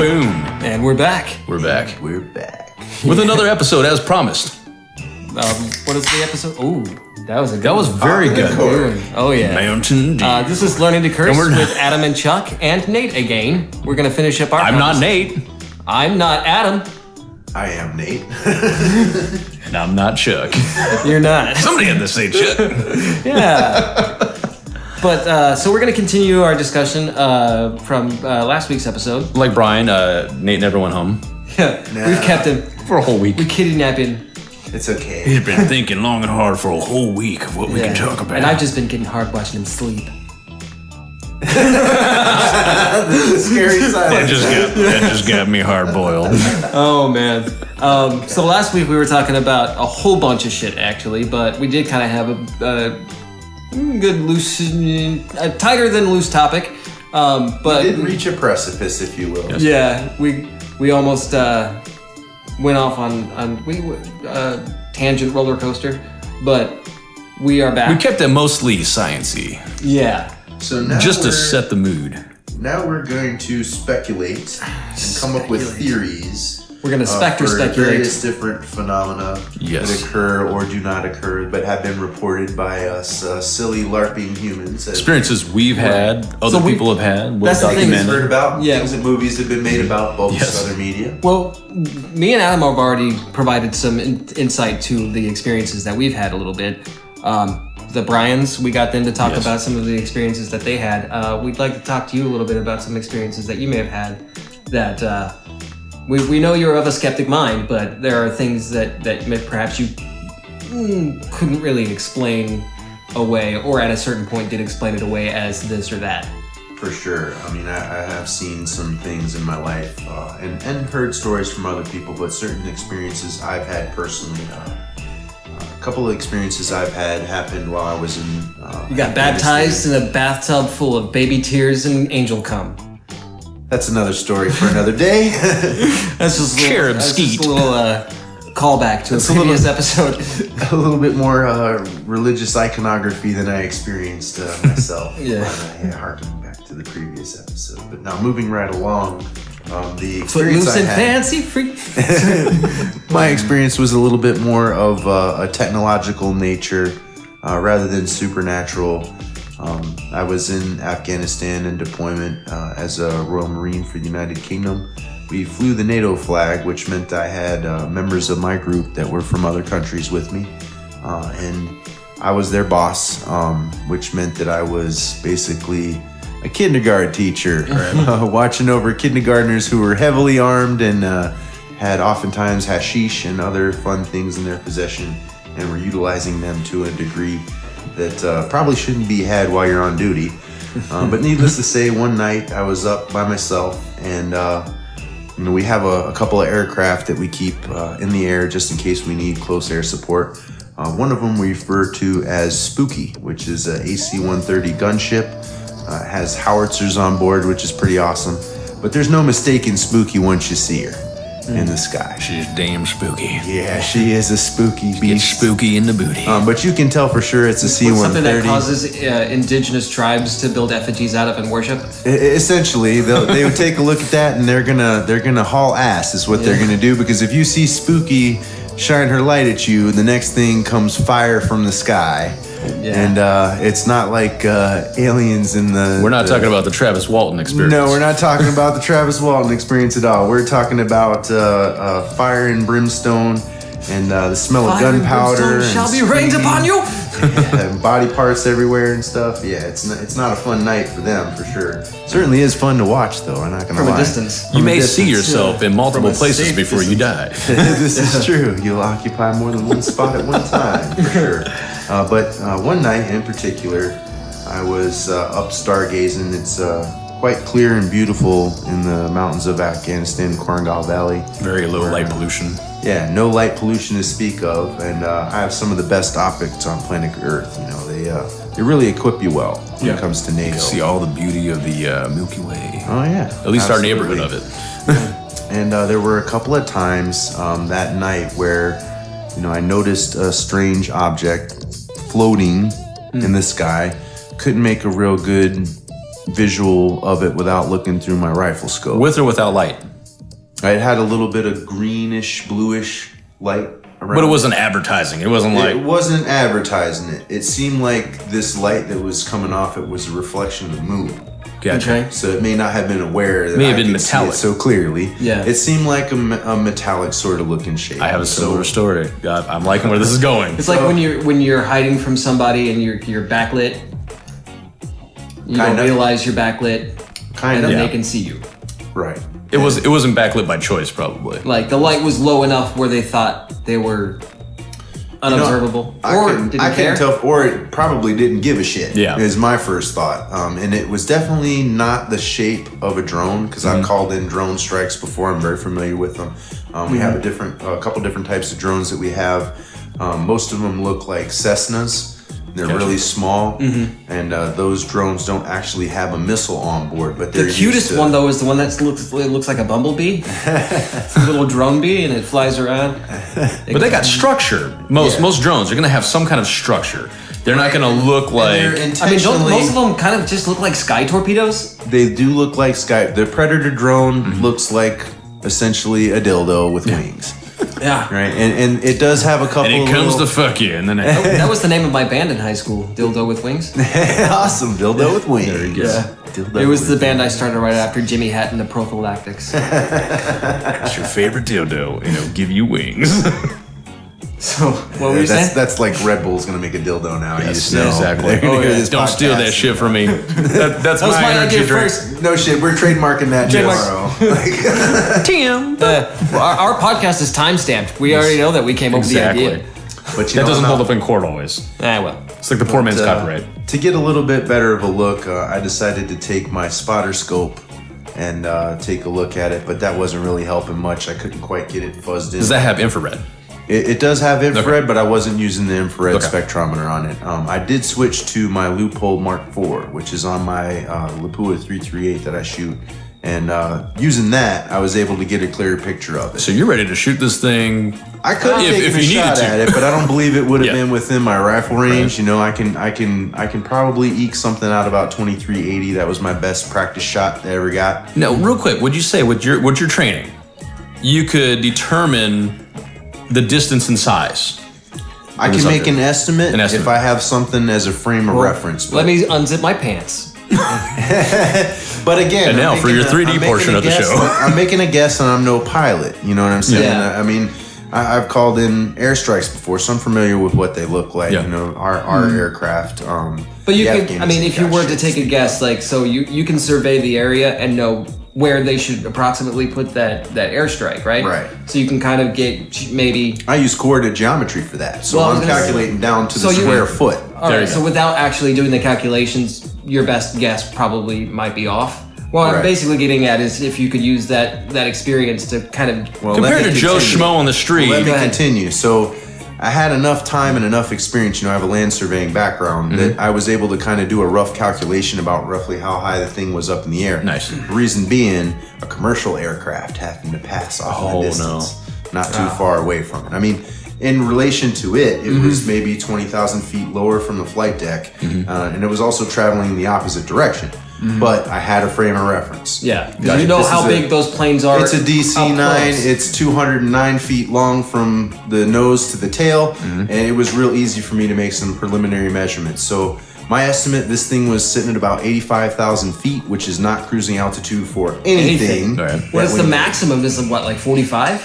Boom. And we're back. We're back. We're back. With another episode as promised. What is the episode? Oh, that was a good That was one. very good. Oh, yeah. Mountain Dew. This is Learning to Curse And we're not- with Adam and Chuck and Nate again. We're going to finish up our I'm not conversation. Nate. I'm not Adam. I am Nate. And I'm not Chuck. You're not. Somebody had to say Chuck. Yeah. But, so we're going to continue our discussion from last week's episode. Like Brian, Nate never went home Yeah, Nah. we've kept him. for a whole week. We kidnapped him. It's okay. He's been thinking long and hard for a whole week of what we can talk about. And I've just been getting hard watching him sleep. Scary side. that just got me hard boiled. Oh, man. So last week we were talking about a whole bunch of shit, actually, but we did kind of have a good loose, a tighter than loose topic. But Did reach a precipice, if you will. yeah, we almost went off on tangent roller coaster, but we are back. We kept it mostly sciencey, Yeah. So now just to we're- set the mood. Now we're going to speculate and come up with theories. We're gonna for speculate. various different phenomena Yes. that occur or do not occur, but have been reported by us silly LARPing humans. Experiences we've had, other So we- people have had. That's the thing, Things documented. heard about, Yeah. things that movies have been made about, both Yes. other media. Well, me and Adam have already provided some insight to the experiences that we've had a little bit. The Bryans, we got them to talk Yes. about some of the experiences that they had. We'd like to talk to you a little bit about some experiences that you may have had that we know you're of a skeptic mind, but there are things that perhaps you couldn't really explain away, or at a certain point did explain it away as this or that. For sure. I mean, I have seen some things in my life and heard stories from other people, but certain experiences I've had personally. A couple of experiences I've had happened while I was in. You got baptized in a bathtub full of baby tears and angel cum. That's another story for another day. That's just Cherub that's skeet. just a little callback to a previous episode. A little bit more religious iconography than I experienced myself. Yeah. Harkening back to the previous episode. But now moving right along, the experience Footloose I and had. fancy free. My experience was a little bit more of a technological nature rather than supernatural. I was in Afghanistan in deployment as a Royal Marine for the United Kingdom. We flew the NATO flag, which meant I had members of my group that were from other countries with me. And I was their boss, which meant that I was basically a kindergarten teacher, watching over kindergartners who were heavily armed and had oftentimes hashish and other fun things in their possession, and were utilizing them to a degree that probably shouldn't be had while you're on duty. But needless to say, one night I was up by myself, and we have a couple of aircraft that we keep in the air just in case we need close air support. One of them we refer to as Spooky, which is a AC-130 gunship. Has howitzers on board, which is pretty awesome. But there's no mistaking Spooky once you see her in the sky. She's damn spooky. Yeah, she is a spooky Get beast. spooky in the booty. But you can tell for sure it's a Something that C-130. causes indigenous tribes to build effigies out of and worship. Essentially, they would take a look at that and they're gonna haul ass is what they're gonna do, because if you see Spooky shine her light at you, the next thing comes fire from the sky. Yeah. And it's not like aliens in the. We're not talking about the Travis Walton experience. No, we're not talking about the Travis Walton experience at all. We're talking about fire and brimstone and the smell of gunpowder. and shall be and rained upon you. and body parts everywhere and stuff. Yeah, it's not a fun night for them for sure. Certainly is fun to watch though. I'm not gonna From lie. a distance. You From a may see distance. yourself in multiple From a places safe before you die. This is true. You'll occupy more than one spot at one time, for sure. But one night in particular, I was up stargazing. It's quite clear and beautiful in the mountains of Afghanistan, Korangal Valley. Very low light pollution. Yeah, no light pollution to speak of, and I have some of the best optics on planet Earth. You know, they really equip you well when it comes to NATO. See all the beauty of the Milky Way. Oh yeah, At least absolutely. our neighborhood of it. And there were a couple of times that night where, I noticed a strange object floating in the sky. Couldn't make a real good visual of it without looking through my rifle scope. With or without light? It had a little bit of greenish, bluish light around. But it wasn't advertising. It wasn't like... It wasn't advertising it. It seemed like this light that was coming off it was a reflection of the moon. Gotcha. Okay. So it may not have been aware that May have I been could see metallic. it so clearly. Yeah. It seemed like a metallic sort of looking shape. I have a similar story. God, I'm liking where this is going. It's like when you're hiding from somebody and you're backlit. You don't Kinda. realize you're backlit, Kind and of. then they can see you. Right. It wasn't backlit by choice, probably. Like the light was low enough where they thought they were unobservable, didn't I care. can tell, or it probably didn't give a shit. Yeah. Is my first thought, and it was definitely not the shape of a drone because I've called in drone strikes before. I'm very familiar with them. We have a couple different types of drones that we have. Most of them look like Cessnas. They're Gotcha. really small, and those drones don't actually have a missile on board. But they're The cutest used to, one though is the one that looks like a bumblebee, it's a little drone bee, and it flies around. But they got structure. Most drones are going to have some kind of structure. They're not going to look like... They're I mean, don't intentionally- most of them kind of just look like sky torpedoes? They do look like sky. The Predator drone looks like essentially a dildo with wings, Yeah. right? And it does have a couple. And it comes little, to fuck you, and then That was the name of my band in high school, Dildo with Wings. awesome dildo with wings. There you go. Yeah. Dildo It was with the band I started right after Jimmy Hatton, the Prophylactics. it's your favorite dildo, and it'll give you wings. So, what were you saying? That's like Red Bull's gonna make a dildo now. You just know. exactly. They're gonna hear this Don't steal podcast. that shit from me. That's That was my energy idea drink. first. No shit, we're trademarking that tomorrow. Tim. Well, our podcast is time-stamped. We already know that we came up with the Exactly. idea. But That doesn't hold up in court always. Well. It's like the poor man's copyright. To get a little bit better of a look, I decided to take my spotter scope and take a look at it, but that wasn't really helping much. I couldn't quite get it fuzzed in. Does that have infrared? It does have infrared, Okay. but I wasn't using the infrared Okay. spectrometer on it. I did switch to my Loophole Mark IV, which is on my Lapua 338 that I shoot. And using that, I was able to get a clearer picture of it. So you're ready to shoot this thing? I could have If taken a you needed shot to. at it, but I don't believe it would have Yeah. been within my rifle range. You know, I can probably eke something out about 2380. That was my best practice shot I ever got. No, real quick. Would you say with your training, you could determine the distance and size? I can make an estimate, if I have something as a frame of reference. But, Let me unzip my pants. but again, And now I'm for your making 3D I'm portion making a of the guess. show. I'm making a guess, and I'm no pilot. You know what I'm saying? Yeah. I mean, I've called in airstrikes before, so I'm familiar with what they look like. Yeah. You know, our aircraft. But you the could, I mean, if you Afghanistan were to shit. take a guess, like, so you can survey the area and know where they should approximately put that airstrike, right? Right. So you can kind of get maybe. I use coordinate geometry for that, so Well, I was I'm gonna say- calculating down to So the you square would- foot. All There right. you So go. without actually doing the calculations, your best guess probably might be off. What I'm Right. basically getting at is if you could use that experience to kind of. Well, Compared let to me Joe continue. Schmo on the street, Let me Go ahead. continue. So I had enough time and enough experience. You know, I have a land surveying background that I was able to kind of do a rough calculation about roughly how high the thing was up in the air. Nice. The reason being, a commercial aircraft happened to pass off in Oh, the distance, not too far away from it. I mean, in relation to it, it was maybe 20,000 feet lower from the flight deck, and it was also traveling in the opposite direction. But I had a frame of reference. Yeah. 'Cause you know This how is big those planes are. It's a up DC-9. close. It's 209 feet long from the nose to the tail, and it was real easy for me to make some preliminary measurements. So my estimate, this thing was sitting at about 85,000 feet, which is not cruising altitude for anything. Right. What is that the we- maximum? Is it what, like 45?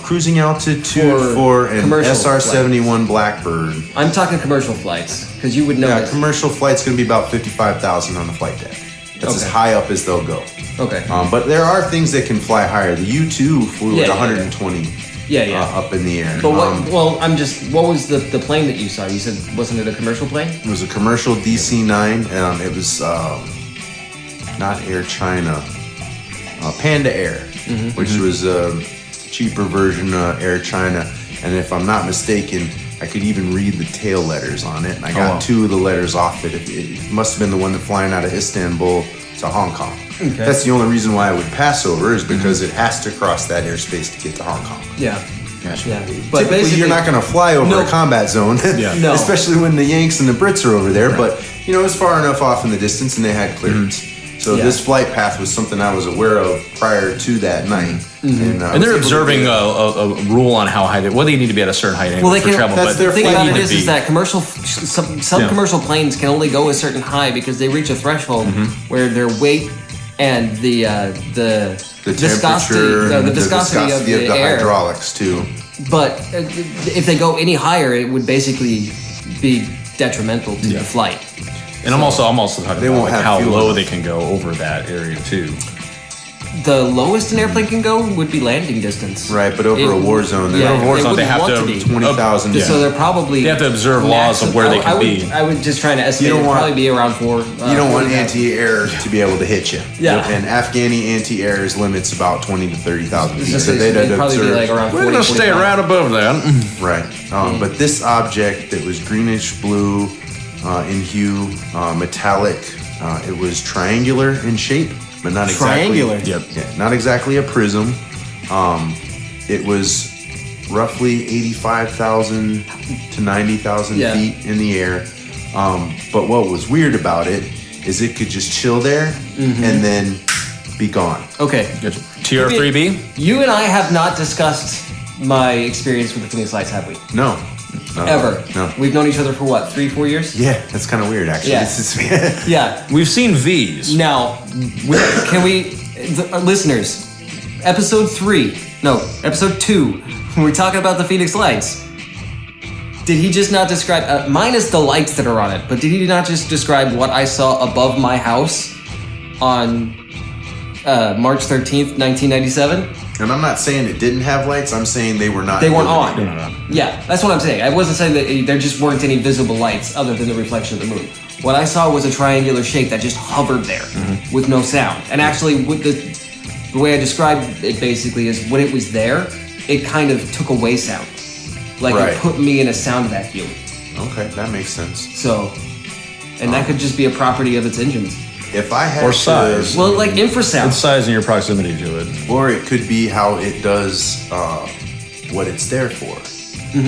Cruising altitude for an commercial SR-71 Blackbird. I'm talking commercial flights because you would know. Yeah, this. commercial flight's going to be about 55,000 on the flight deck. That's as Okay. high up as they'll go. Okay. But there are things that can fly higher. The U-2 flew Yeah, at yeah, 120 Yeah. up in the air. But what was the plane that you saw? You said, wasn't it a commercial plane? It was a commercial DC-9. It was not Air China, Panda Air, which was a cheaper version of Air China. And if I'm not mistaken, I could even read the tail letters on it. And I got two of the letters off it. It must have been the one that flying out of Istanbul to Hong Kong. Okay. That's the only reason why I would pass over, is because it has to cross that airspace to get to Hong Kong. Yeah. Gotcha. Yeah. Typically, you're not going to fly over No. a combat zone, No. especially when the Yanks and the Brits are over there. But you know, it's far enough off in the distance, and they had clearance. So this flight path was something I was aware of prior to that night. And they're observing a rule on how high whether you need to be at a certain height angle for travel. That's but their The thing about it need to is be- that some commercial planes can only go a certain high because they reach a threshold where their weight and the viscosity, temperature, the viscosity of the air. hydraulics too. But if they go any higher, it would basically be detrimental to the flight. And I'm also talking They about won't like have how fuel low enough. they can go over that area too. The lowest an airplane can go would be landing distance. Right, but over a war zone, Yeah, Over a war they zone, they wouldn't have want to be. 20,000. So they're probably They have to observe laws of where they can be. I would just try to estimate. You don't It'd want- probably be around 4. You don't want 40,000. anti-air to be able to hit you. Yeah. And Afghani anti-air's limits about 20 to 30,000 feet. So It'd they'd probably be like around 40. We're gonna stay 45. right above that. Right. But this object that was greenish blue in hue, metallic, it was triangular in shape, but not Triangular? exactly. Yeah, not exactly a prism. It was roughly 85,000 to 90,000 Yeah. feet in the air. But what was weird about it is it could just chill there and then be gone. Okay. TR3B. You and I have not discussed my experience with the Phoenix Lights, have we? No. Ever. No. We've known each other for what, 3-4 years? Yeah, that's kind of weird, actually. Yeah. This is- Yeah. We've seen V's. Now, listeners, episode 2, when we're talking about the Phoenix Lights, did he just not describe, minus the lights that are on it, but did he not just describe what I saw above my house on March 13th, 1997? And I'm not saying it didn't have lights. I'm saying they were not. They weren't on. illuminated. Yeah, that's what I'm saying. I wasn't saying that there just weren't any visible lights other than the reflection of the moon. What I saw was a triangular shape that just hovered there with no sound. And actually, with the way I described it basically is when it was there, it kind of took away sound. Like Right. it put me in a sound vacuum. Okay, that makes sense. So, and that could just be a property of its engines. If I had Or to- size. Well, like infrasound. It's size and your proximity to it. or it could be how it does what it's there for.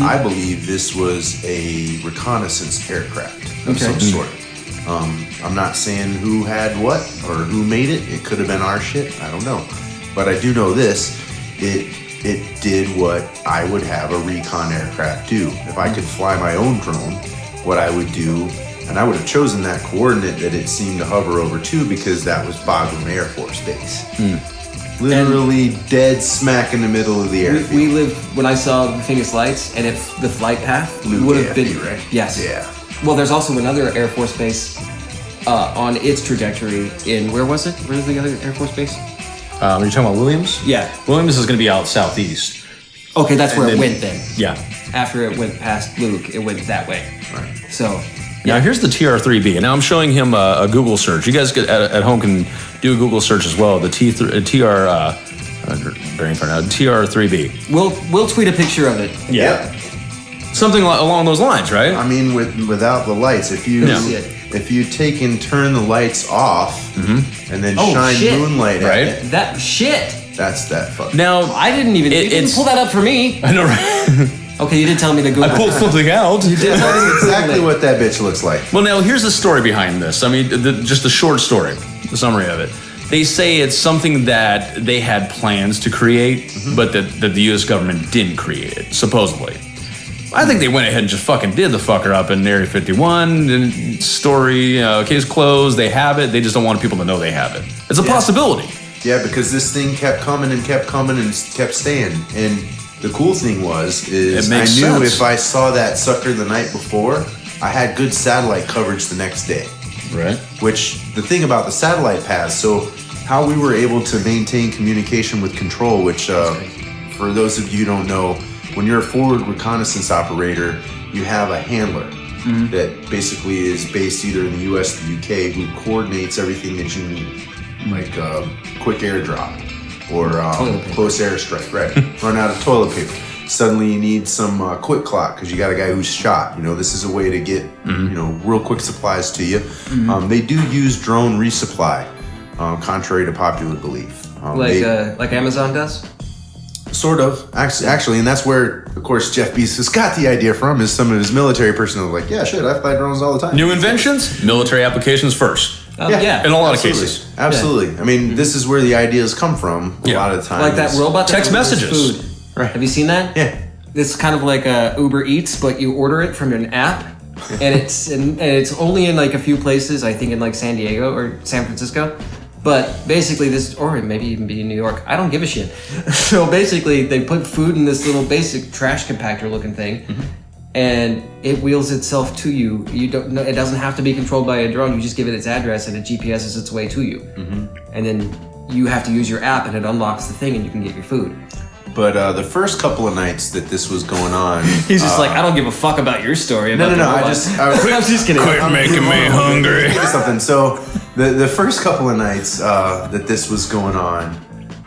I believe this was a reconnaissance aircraft of some sort. I'm not saying who had what or who made it. It could have been our shit. I don't know. But I do know this. It did what I would have a recon aircraft do. If I could fly my own drone, what I would do, and I would have chosen that coordinate that it seemed to hover over to because that was Bagram Air Force Base. Literally dead smack in the middle of the airfield. We lived when I saw the Phoenix Lights, and if the flight path Luke would have been AFD, right? Yes. Yeah. Well, there's also another Air Force base on its trajectory in where was it? Where's the other Air Force base? Are you talking about Williams? Yeah. Williams is going to be out southeast. Okay, that's where And it then- went then. Yeah. After it went past Luke, it went that way. Right. So Now here's the TR3B, and now I'm showing him a Google search. You guys at home can do a Google search as well. The TR3B. we'll tweet a picture of it. Yeah. Something along those lines, right? I mean, without the lights, if you Yeah. if you take and turn the lights off and then Oh, shine shit. moonlight Right. at it, That shit. that's that fuck. Now I didn't even. You didn't it's- pull that up for me. I know, right? Okay, you did tell me to Google. I pulled something out. You did tell me to Google Exactly it. what that bitch looks like. Well, now here's the story behind this. I mean, just the short story, the summary of it. They say it's something that they had plans to create, but that the U.S. government didn't create it, supposedly. I think they went ahead and just fucking did the fucker up in Area 51. And story, case closed. They have it. They just don't want people to know they have it. It's a possibility. Yeah, because this thing kept coming and kept staying. And the cool thing is It I makes knew sense. if I saw that sucker the night before, I had good satellite coverage the next day. Right. Which the thing about the satellite paths, so how we were able to maintain communication with control, which for those of you who don't know, when you're a forward reconnaissance operator, you have a handler that basically is based either in the US or the UK who coordinates everything that you need, like quick airdrop or close airstrike, right? Run out of toilet paper. Suddenly you need some quick clock because you got a guy who's shot. You know, this is a way to get, real quick supplies to you. They do use drone resupply, contrary to popular belief. Like Amazon does. Sort of, actually, and that's where, of course, Jeff Bezos got the idea from. Is some of his military personnel like, yeah, shit, I fly drones all the time. New inventions, military applications first. Yeah. In a lot of Absolutely. cases. Absolutely. I mean, this is where the ideas come from a lot of the time. Like that robot that Text delivers messages. food. Right. Have you seen that? Yeah. It's kind of like Uber Eats, but you order it from an app, and it's only in like a few places. I think in like San Diego or San Francisco. But basically, or maybe even be in New York. I don't give a shit. So basically, they put food in this little basic trash compactor looking thing, and it wheels itself to you. You don't know. It doesn't have to be controlled by a drone. You just give it its address, and it GPSs its way to you, and then you have to use your app, and it unlocks the thing, and you can get your food. But the first couple of nights that this was going on, He's just like, I don't give a fuck about your story. no. About the I robot." just I'm just kidding. Quit making me hungry. Think of something. So the first couple of nights that this was going on,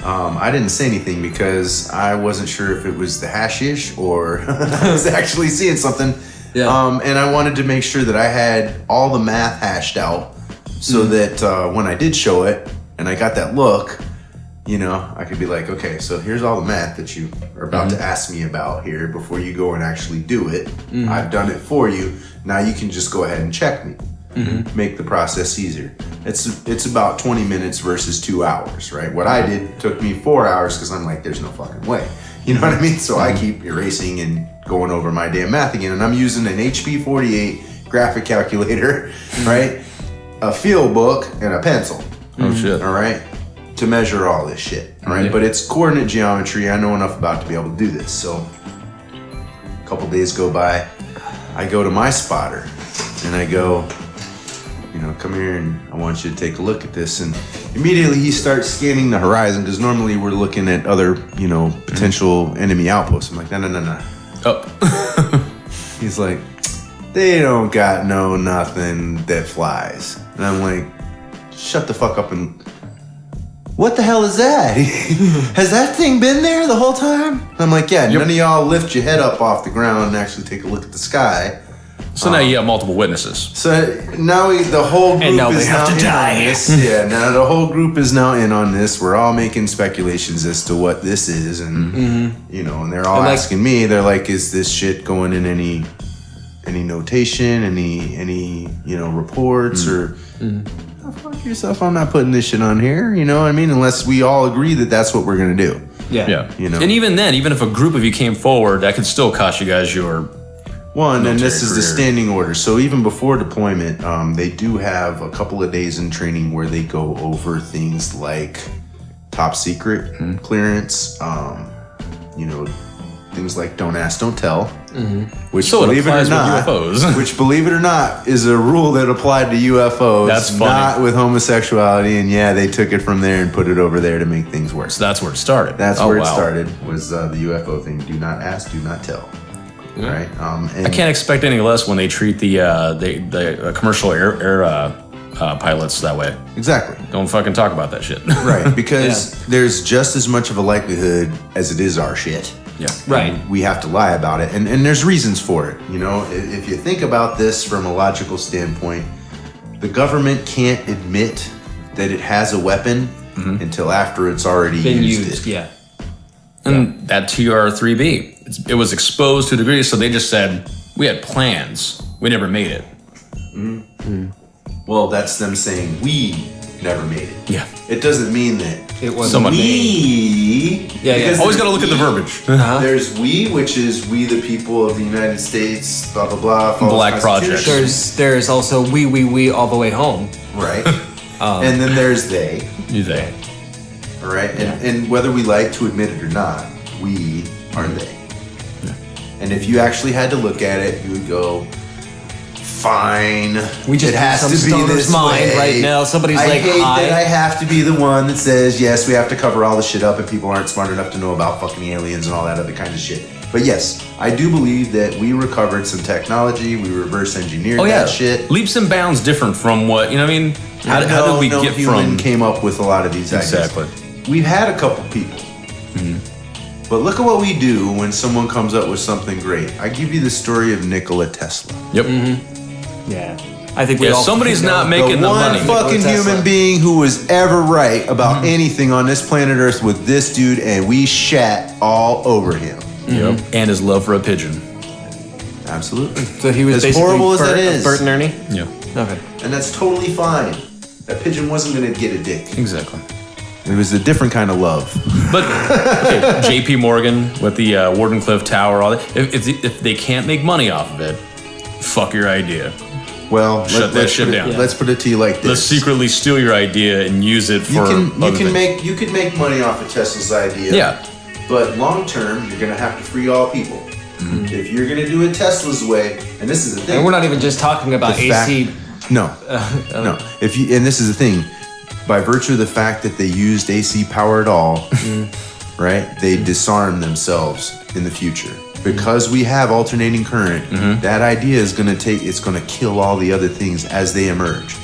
I didn't say anything because I wasn't sure if it was the hashish or I was actually seeing something. Yeah. And I wanted to make sure that I had all the math hashed out so that when I did show it and I got that look, you know, I could be like, okay, so here's all the math that you are about to ask me about here before you go and actually do it. I've done it for you. Now you can just go ahead and check me. Make the process easier. It's about 20 minutes versus 2 hours, right? What I did took me 4 hours because I'm like, there's no fucking way. You know what I mean? So I keep erasing and going over my damn math again. And I'm using an HP 48 graphic calculator, right? A field book and a pencil. Oh, shit. All right? To measure all this shit, right? Yeah. But it's coordinate geometry. I know enough about to be able to do this. So a couple days go by. I go to my spotter and I go, you know, come here and I want you to take a look at this. And immediately he starts scanning the horizon because normally we're looking at other, you know, potential enemy outposts. I'm like, no. Oh. He's like, they don't got nothing that flies. And I'm like, shut the fuck up and what the hell is that? Has that thing been there the whole time? I'm like, yeah, none of y'all lift your head up off the ground and actually take a look at the sky. So now you have multiple witnesses. So now the whole group now is they have now to in die. on this. Yeah, now the whole group is now in on this. We're all making speculations as to what this is, and you know, and they're all And like- asking me. They're like, "Is this shit going in any notation, any you know reports or?" Oh, fuck yourself! I'm not putting this shit on here. You know what I mean? Unless we all agree that that's what we're gonna do. Yeah. You know. And even then, even if a group of you came forward, that could still cost you guys your... One, and this is the career. standing order. So even before deployment, they do have a couple of days in training where they go over things like top secret clearance, you know, things like don't ask, don't tell. Which, So it believe it or applies with not, UFOs. which, believe it or not, is a rule that applied to UFOs. That's funny. Not with homosexuality. And yeah, they took it from there and put it over there to make things worse. So that's where it started. That's Oh, where it wow. started, was the UFO thing. Do not ask, do not tell. Right? And I can't expect any less when they treat the commercial air pilots that way. Exactly. Don't fucking talk about that shit. Right, because there's just as much of a likelihood as it is our shit. Yeah. Right. We have to lie about it, and there's reasons for it. You know, if you think about this from a logical standpoint, the government can't admit that it has a weapon until after it's already Been used used, it. yeah. And that TR-3B, it was exposed to a degree, so they just said, we had plans. We never made it. Well, that's them saying we never made it. Yeah. It doesn't mean that It was Someone- we. Yeah. because Always got to there's look at the we. verbiage. There's we, which is we the people of the United States, blah, blah, blah. follows Black Project. Constitution. There's also we all the way home. Right. And then there's they. You think? All right. And whether we like to admit it or not, we are they. And if you actually had to look at it, you would go, fine. We just it has some to be stoner's this mind way. right now. Somebody's I like, hate hi. that I have to be the one that says, yes, we have to cover all the shit up and people aren't smart enough to know about fucking aliens and all that other kind of shit. But yes, I do believe that we recovered some technology. We reverse engineered Oh, yeah. that shit. Leaps and bounds different from what, you know what I mean? How did we no get human from... came up with a lot of these ideas. Exactly. We've had a couple people. But look at what we do when someone comes up with something great. I give you the story of Nikola Tesla. Yep. Yeah. I think we Yeah, all somebody's know. not making the one money. fucking Nikola Tesla. human being who was ever right about anything on this planet Earth with this dude, and we shat all over him. Yep. And his love for a pigeon. Absolutely. So he was As basically horrible as Bert, that is. Bert and Ernie? Yeah. Okay. And that's totally fine. That pigeon wasn't going to get a dick. Exactly. It was a different kind of love. But okay, J.P. Morgan with the Wardenclyffe Tower, all that. If they can't make money off of it, fuck your idea. Well, Shut that shit down. Let's put it to you like this: Let's secretly steal your idea and use it for. You can make money off of Tesla's idea. Yeah. But long term, you're going to have to free all people. Mm-hmm. If you're going to do it Tesla's way, and this is the thing, and we're not even just talking about AC. No. And this is the thing. By virtue of the fact that they used AC power at all, right? They disarm themselves in the future. Because we have alternating current, that idea is going to kill all the other things as they emerge,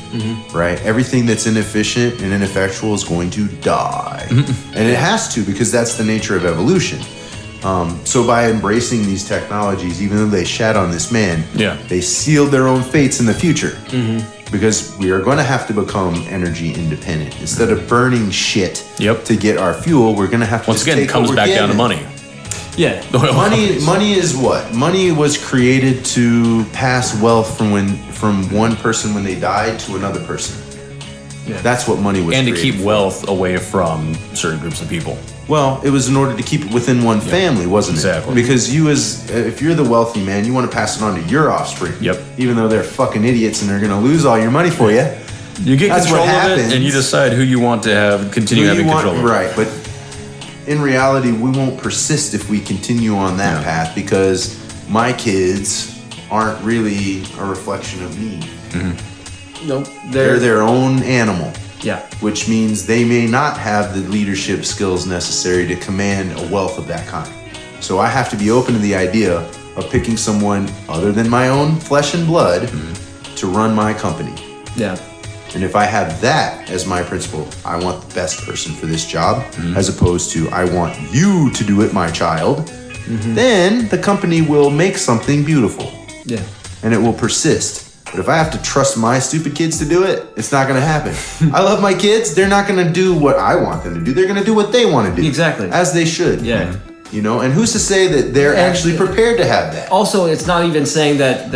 right? Everything that's inefficient and ineffectual is going to die. And it has to, because that's the nature of evolution. So by embracing these technologies, even though they shat on this man, they sealed their own fates in the future. Because we are going to have to become energy independent. Instead of burning shit to get our fuel, we're going to have to once again, it comes back down to money. Yeah. Money is what? Money was created to pass wealth from one person when they died to another person. Yeah. That's what money was and created to keep wealth away from certain groups of people. Well, it was in order to keep it within one family, wasn't it? Exactly. Because if you're the wealthy man, you want to pass it on to your offspring. Yep. Even though they're fucking idiots and they're going to lose all your money for you. You get control of it, and you decide who you want to continue having control of it. Right, but in reality, we won't persist if we continue on that path, because my kids aren't really a reflection of me. Nope. They're their own animal. Yeah. Which means they may not have the leadership skills necessary to command a wealth of that kind. So I have to be open to the idea of picking someone other than my own flesh and blood to run my company. Yeah. And if I have that as my principle, I want the best person for this job, as opposed to I want you to do it, my child, then the company will make something beautiful. Yeah. And it will persist. But if I have to trust my stupid kids to do it, it's not going to happen. I love my kids. They're not going to do what I want them to do. They're going to do what they want to do. Exactly. As they should. Yeah. You know, and who's to say that they're actually prepared to have that? Also, it's not even saying that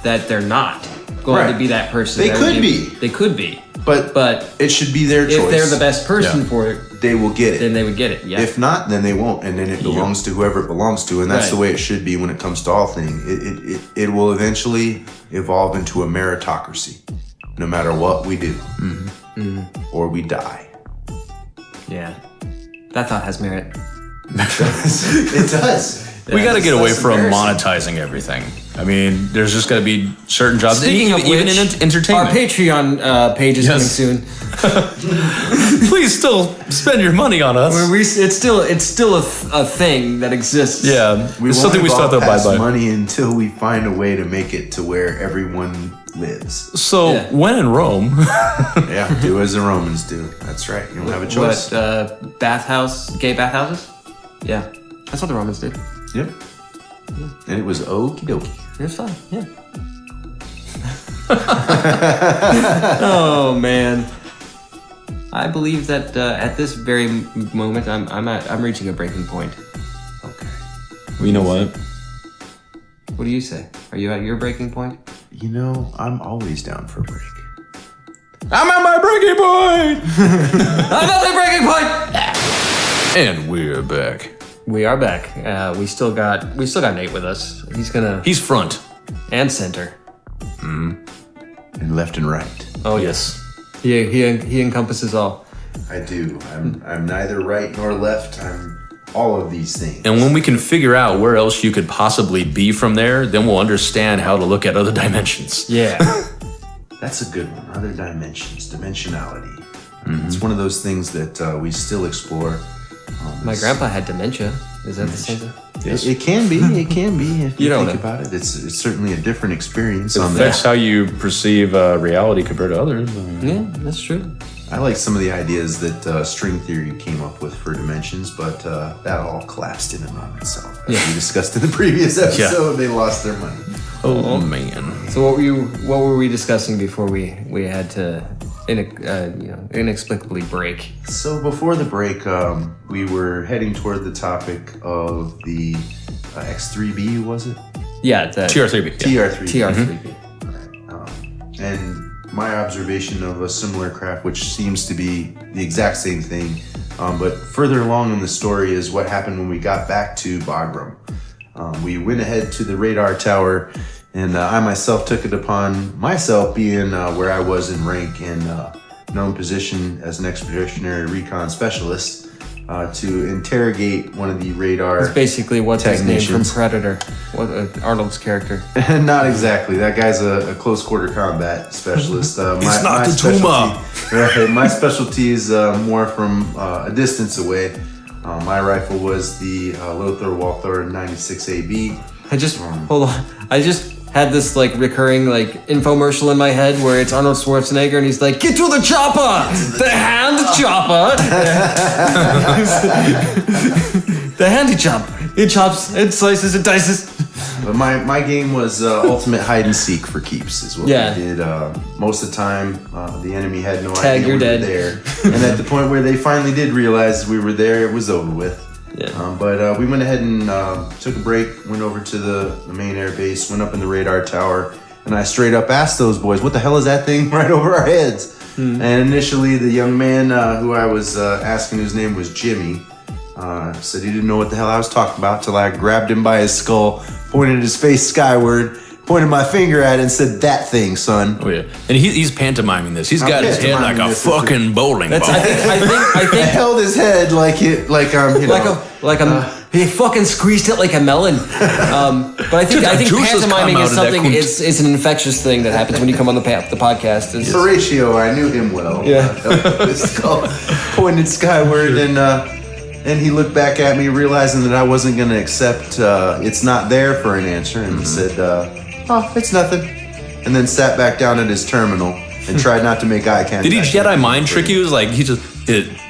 they're not going to be that person. They could be. They could be. But it should be their choice. If they're the best person for it, they will get it. Then they would get it. Yeah. If not, then they won't, and then it belongs to whoever it belongs to, and that's the way it should be when it comes to all things. It will eventually evolve into a meritocracy, no matter what we do, or we die. Yeah, that thought has merit. It does. We got to get away from monetizing everything. I mean, there's just got to be certain jobs. Speaking of even which, in entertainment. Our Patreon page is coming soon. Please still spend your money on us. It's still a thing that exists. Yeah, it's something we still have to abide by. Money until we find a way to make it to where everyone lives. So when in Rome, do as the Romans do. That's right. You don't have a choice. What, gay bathhouses? Yeah, that's what the Romans did. Yep. And it was okie dokie. It was fun. Yeah. Oh man. I believe that at this very moment, I'm reaching a breaking point. Okay. Well, you know what? What do you say? Are you at your breaking point? You know, I'm always down for a break. I'm at my breaking point. I'm at my breaking point. And we're back. We are back. We still got Nate with us. He's front and center. And left and right. Oh yes. He encompasses all. I do. I'm neither right nor left. I'm all of these things. And when we can figure out where else you could possibly be from there, then we'll understand how to look at other dimensions. Yeah. That's a good one. Other dimensions, dimensionality. It's one of those things that we still explore. My grandpa had dementia. Is that the same thing? Yes. It can be. It can be. If you think know. about it, it's certainly a different experience. It affects how you perceive reality compared to others. Yeah, that's true. I like some of the ideas that string theory came up with for dimensions, but that all collapsed in and on itself. As we discussed in the previous episode, they lost their money. Oh man! So what were we discussing before we had to inexplicably break? So before the break, we were heading toward the topic of the X3B, was it? Yeah, the TR3B. TR3B. TR3B. Right. And my observation of a similar craft, which seems to be the exact same thing. But further along in the story is what happened when we got back to Bagram. We went ahead to the radar tower, and I myself took it upon myself, being where I was in rank and known position as an expeditionary recon specialist, to interrogate one of the radar. It's basically what's his name from technicians. Predator, Arnold's character. Not exactly. That guy's a close quarter combat specialist. It's not the specialty, right, my specialty is more from a distance away. My rifle was the Lothar Walther 96AB. Hold on. I just had this like recurring like infomercial in my head where it's Arnold Schwarzenegger and he's like, "Get to the chopper, the hand chopper, the handy chop. It chops, it slices, it dices." But my game was ultimate hide and seek for keeps is what Yeah. we did. Most of the time, the enemy had no Tag, idea you're we dead. were there. And at the point where they finally did realize we were there, it was over with. Yeah. But we went ahead and took a break, went over to the main air base, went up in the radar tower, and I straight up asked those boys, "What the hell is that thing right over our heads?" And initially, the young man who I was asking, whose name was Jimmy, said he didn't know what the hell I was talking about till I grabbed him by his skull, pointed his face skyward, pointed my finger at it, and said, "That thing, son." Oh yeah, and he's pantomiming this. He's got his head like pantomiming a this. fucking bowling ball. I I think held his head like he fucking squeezed it like a melon. But I think juices pantomiming come is out of that something cunt. is an infectious thing that happens when you come on the podcast. It's, Horatio, I knew him well. Yeah. His skull pointed skyward, and he looked back at me, realizing that I wasn't going to accept "it's not there" for an answer, and said, "Oh, it's nothing," and then sat back down at his terminal and tried not to make eye contact. Did he Jedi with me. mind trick you? It was like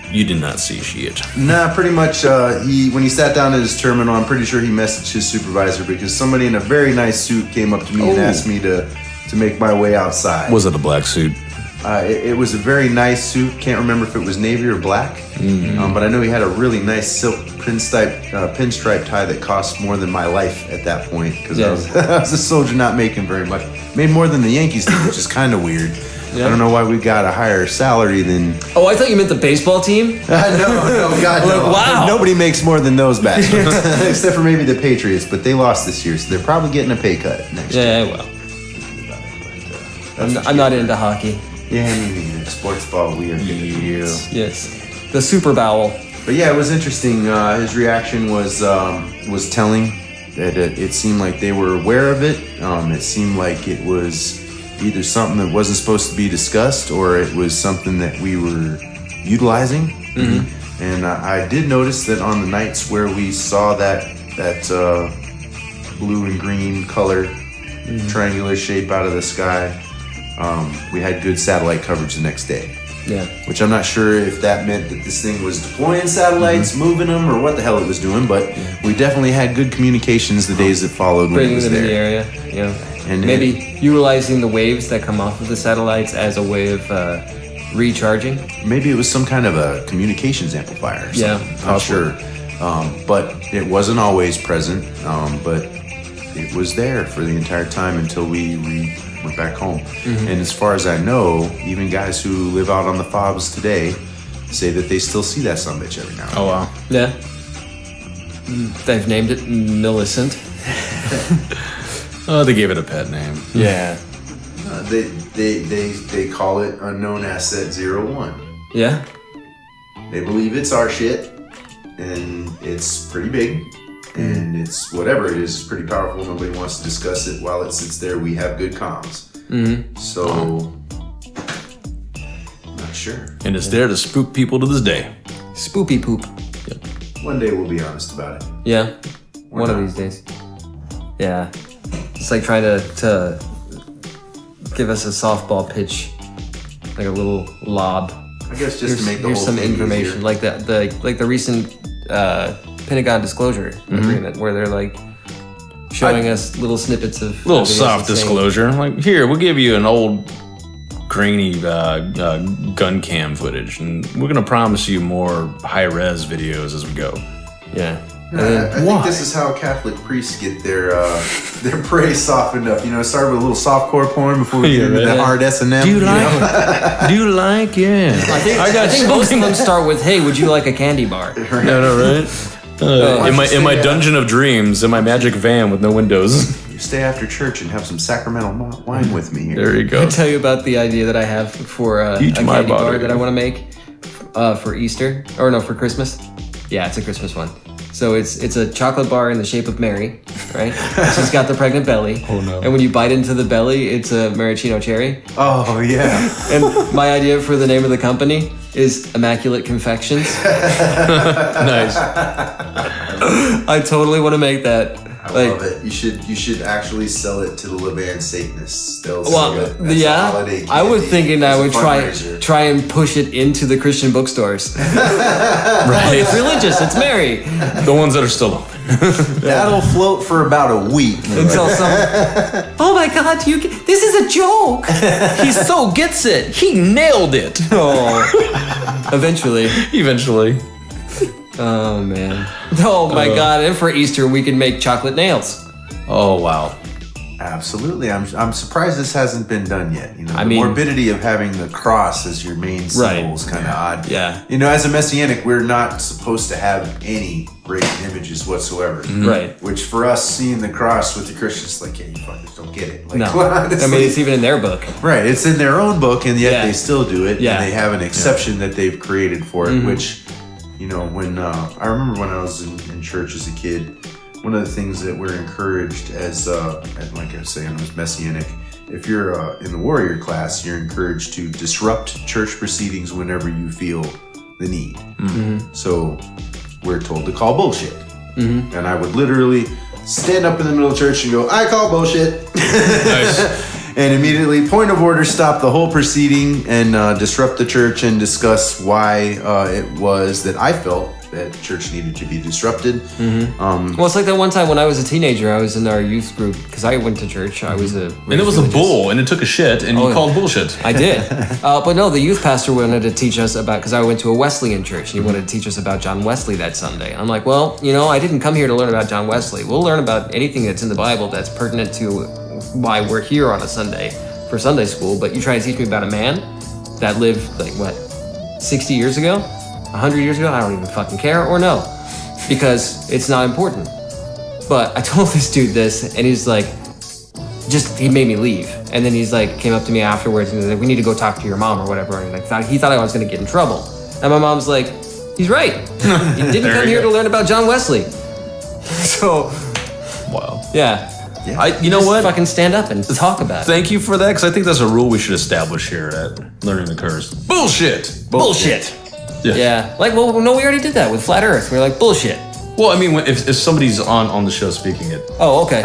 you did not see shit. Nah, pretty much. When he sat down at his terminal, I'm pretty sure he messaged his supervisor because somebody in a very nice suit came up to me and asked me to make my way outside. Was it a black suit? It was a very nice suit. Can't remember if it was navy or black, but I know he had a really nice silk pinstripe tie that cost more than my life at that point because I was a soldier not making very much. Made more than the Yankees did, which is kind of weird. I don't know why we got a higher salary than. Oh, I thought you meant the baseball team. No, God, no. Wow. Nobody makes more than those bastards, except for maybe the Patriots. But they lost this year, so they're probably getting a pay cut next year. Yeah, well, I'm not into hockey. Yeah, me neither. Sports ball, we are good. Yes, the Super Bowl. But yeah, it was interesting. His reaction was telling. That it seemed like they were aware of it. It seemed like it was either something that wasn't supposed to be discussed, or it was something that we were utilizing. And I did notice that on the nights where we saw that blue and green color, triangular shape out of the sky, we had good satellite coverage the next day. Yeah. Which I'm not sure if that meant that this thing was deploying satellites, moving them, or what the hell it was doing, but we definitely had good communications the days that followed when it Bringing was them in the there. area. Yeah. And Maybe utilizing the waves that come off of the satellites as a way of recharging. Maybe it was some kind of a communications amplifier or something. Yeah, Not sure. But it wasn't always present, but it was there for the entire time until we went back home. And as far as I know, even guys who live out on the fobs today say that they still see that sumbitch every now and then. Oh wow. Yeah. They've named it Millicent. Oh, they gave it a pet name. Yeah. They call it Unknown Asset 01. Yeah. They believe it's our shit, and it's pretty big, and it's whatever it is pretty powerful. Nobody wants to discuss it while it sits there. We have good comms. So, not sure. And it's there to spook people to this day. Spoopy poop. One day we'll be honest about it. Yeah. One of not. these days. Yeah. It's like trying to give us a softball pitch, like a little lob. I guess just to make the Here's whole some thing information, easier. like the recent Pentagon disclosure agreement, where they're like showing us little snippets of Little of videos soft and saying, disclosure. Like, here, we'll give you an old grainy gun cam footage, and we're gonna promise you more high res videos as we go. Yeah. I think this is how Catholic priests get their praise softened up. Start with a little softcore porn before we get into the hard S&M. Do you like? Yeah. I think most of them start with, "Hey, would you like a candy bar?" Right? In my dungeon of dreams, in my magic van with no windows. You stay after church and have some sacramental wine with me here. There you go. I'll tell you about the idea that I have for a candy bar that I want to make for Easter. Or no, for Christmas. Yeah, it's a Christmas one. So it's a chocolate bar in the shape of Mary, right? She's got the pregnant belly. Oh no. And when you bite into the belly, it's a maraschino cherry. Oh yeah. And my idea for the name of the company is Immaculate Confections. Nice. I totally want to make that. I love it. You should actually sell it to the Levan Satanists. They'll sell it as a holiday candy. I was thinking I would fundraiser. try and push it into the Christian bookstores. Right. It's religious. It's Mary. The ones that are still open. That'll float for about a week. Until someone, oh my God, this is a joke. He so gets it. He nailed it. Oh. Eventually. Oh man. Oh my God. And for Easter, we can make chocolate nails. Oh wow. Absolutely. I'm surprised this hasn't been done yet. The morbidity of having the cross as your main symbol is kind of odd. Yeah. As a Messianic, we're not supposed to have any graven images whatsoever. Right. Which for us, seeing the cross with the Christians, like, yeah, you fuckers don't get it. Like, No. honestly, It's even in their book. right. It's in their own book, and yet they still do it. Yeah. And they have an exception that they've created for it, which, when I remember when I was in church as a kid, one of the things that we're encouraged as like I was saying, I was Messianic. If you're in the warrior class, you're encouraged to disrupt church proceedings whenever you feel the need. Mm-hmm. So we're told to call bullshit. Mm-hmm. And I would literally stand up in the middle of church and go, "I call bullshit." Nice. And immediately, point of order, stop the whole proceeding and disrupt the church and discuss why it was that I felt that church needed to be disrupted. Mm-hmm. Well, it's like that one time when I was a teenager, I was in our youth group because I went to church. I was and it was a bull, and it took a shit, and you called bullshit. I did. But no, the youth pastor wanted to teach us about, because I went to a Wesleyan church, and he wanted to teach us about John Wesley that Sunday. I'm like, well, I didn't come here to learn about John Wesley. We'll learn about anything that's in the Bible that's pertinent to why we're here on a Sunday for Sunday school. But you try to teach me about a man that lived, 60 years ago? 100 years ago? I don't even fucking care, or no, because it's not important. But I told this dude this, and he's like, he made me leave. And then he's like, came up to me afterwards and he's like, "We need to go talk to your mom," or whatever. And he thought I was going to get in trouble. And my mom's like, "He's right. He didn't come here to learn about John Wesley." So, wow. Yeah. You know what? Fucking stand up and talk about it. Thank you for that, because I think that's a rule we should establish here at Learning the Curse. Bullshit. Yeah. Like, well, no, we already did that with Flat Earth. We were like, bullshit. Well, I mean, if somebody's on the show speaking it. Oh, okay.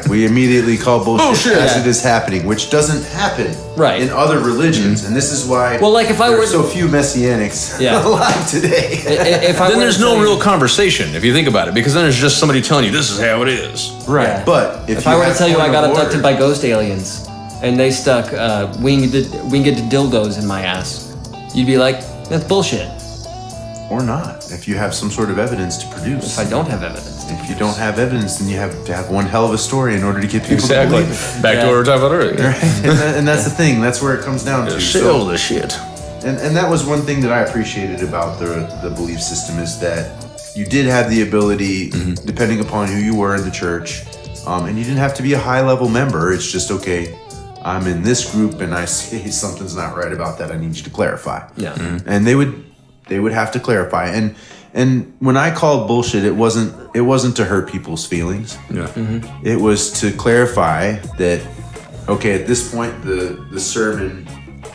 We immediately call bullshit as Yeah. it is happening, which doesn't happen in other religions, and this is why if I there were are so few Messianics alive today. Then there's no real conversation, if you think about it, because then it's just somebody telling you this is how it is. Right. Yeah. But if I were to tell you I got abducted by ghost aliens and they stuck winged dildos in my ass, you'd be like, that's bullshit. Or not, if you have some sort of evidence to produce. If I don't have evidence. If you don't have evidence, then you have to have one hell of a story in order to get people to believe it. Back to what we were talking about earlier. Right? And that's the thing. That's where it comes down to. Sell the shit. And that was one thing that I appreciated about the belief system, is that you did have the ability, depending upon who you were in the church, and you didn't have to be a high-level member. It's just, okay, I'm in this group and I say something's not right about that. I need you to clarify. Yeah. Mm-hmm. And they would have to clarify. And when I called bullshit, it wasn't to hurt people's feelings. Yeah. Mm-hmm. It was to clarify that, okay, at this point, the sermon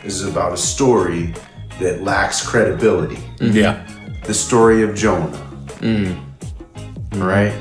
is about a story that lacks credibility. Mm-hmm. Yeah. The story of Jonah. Right?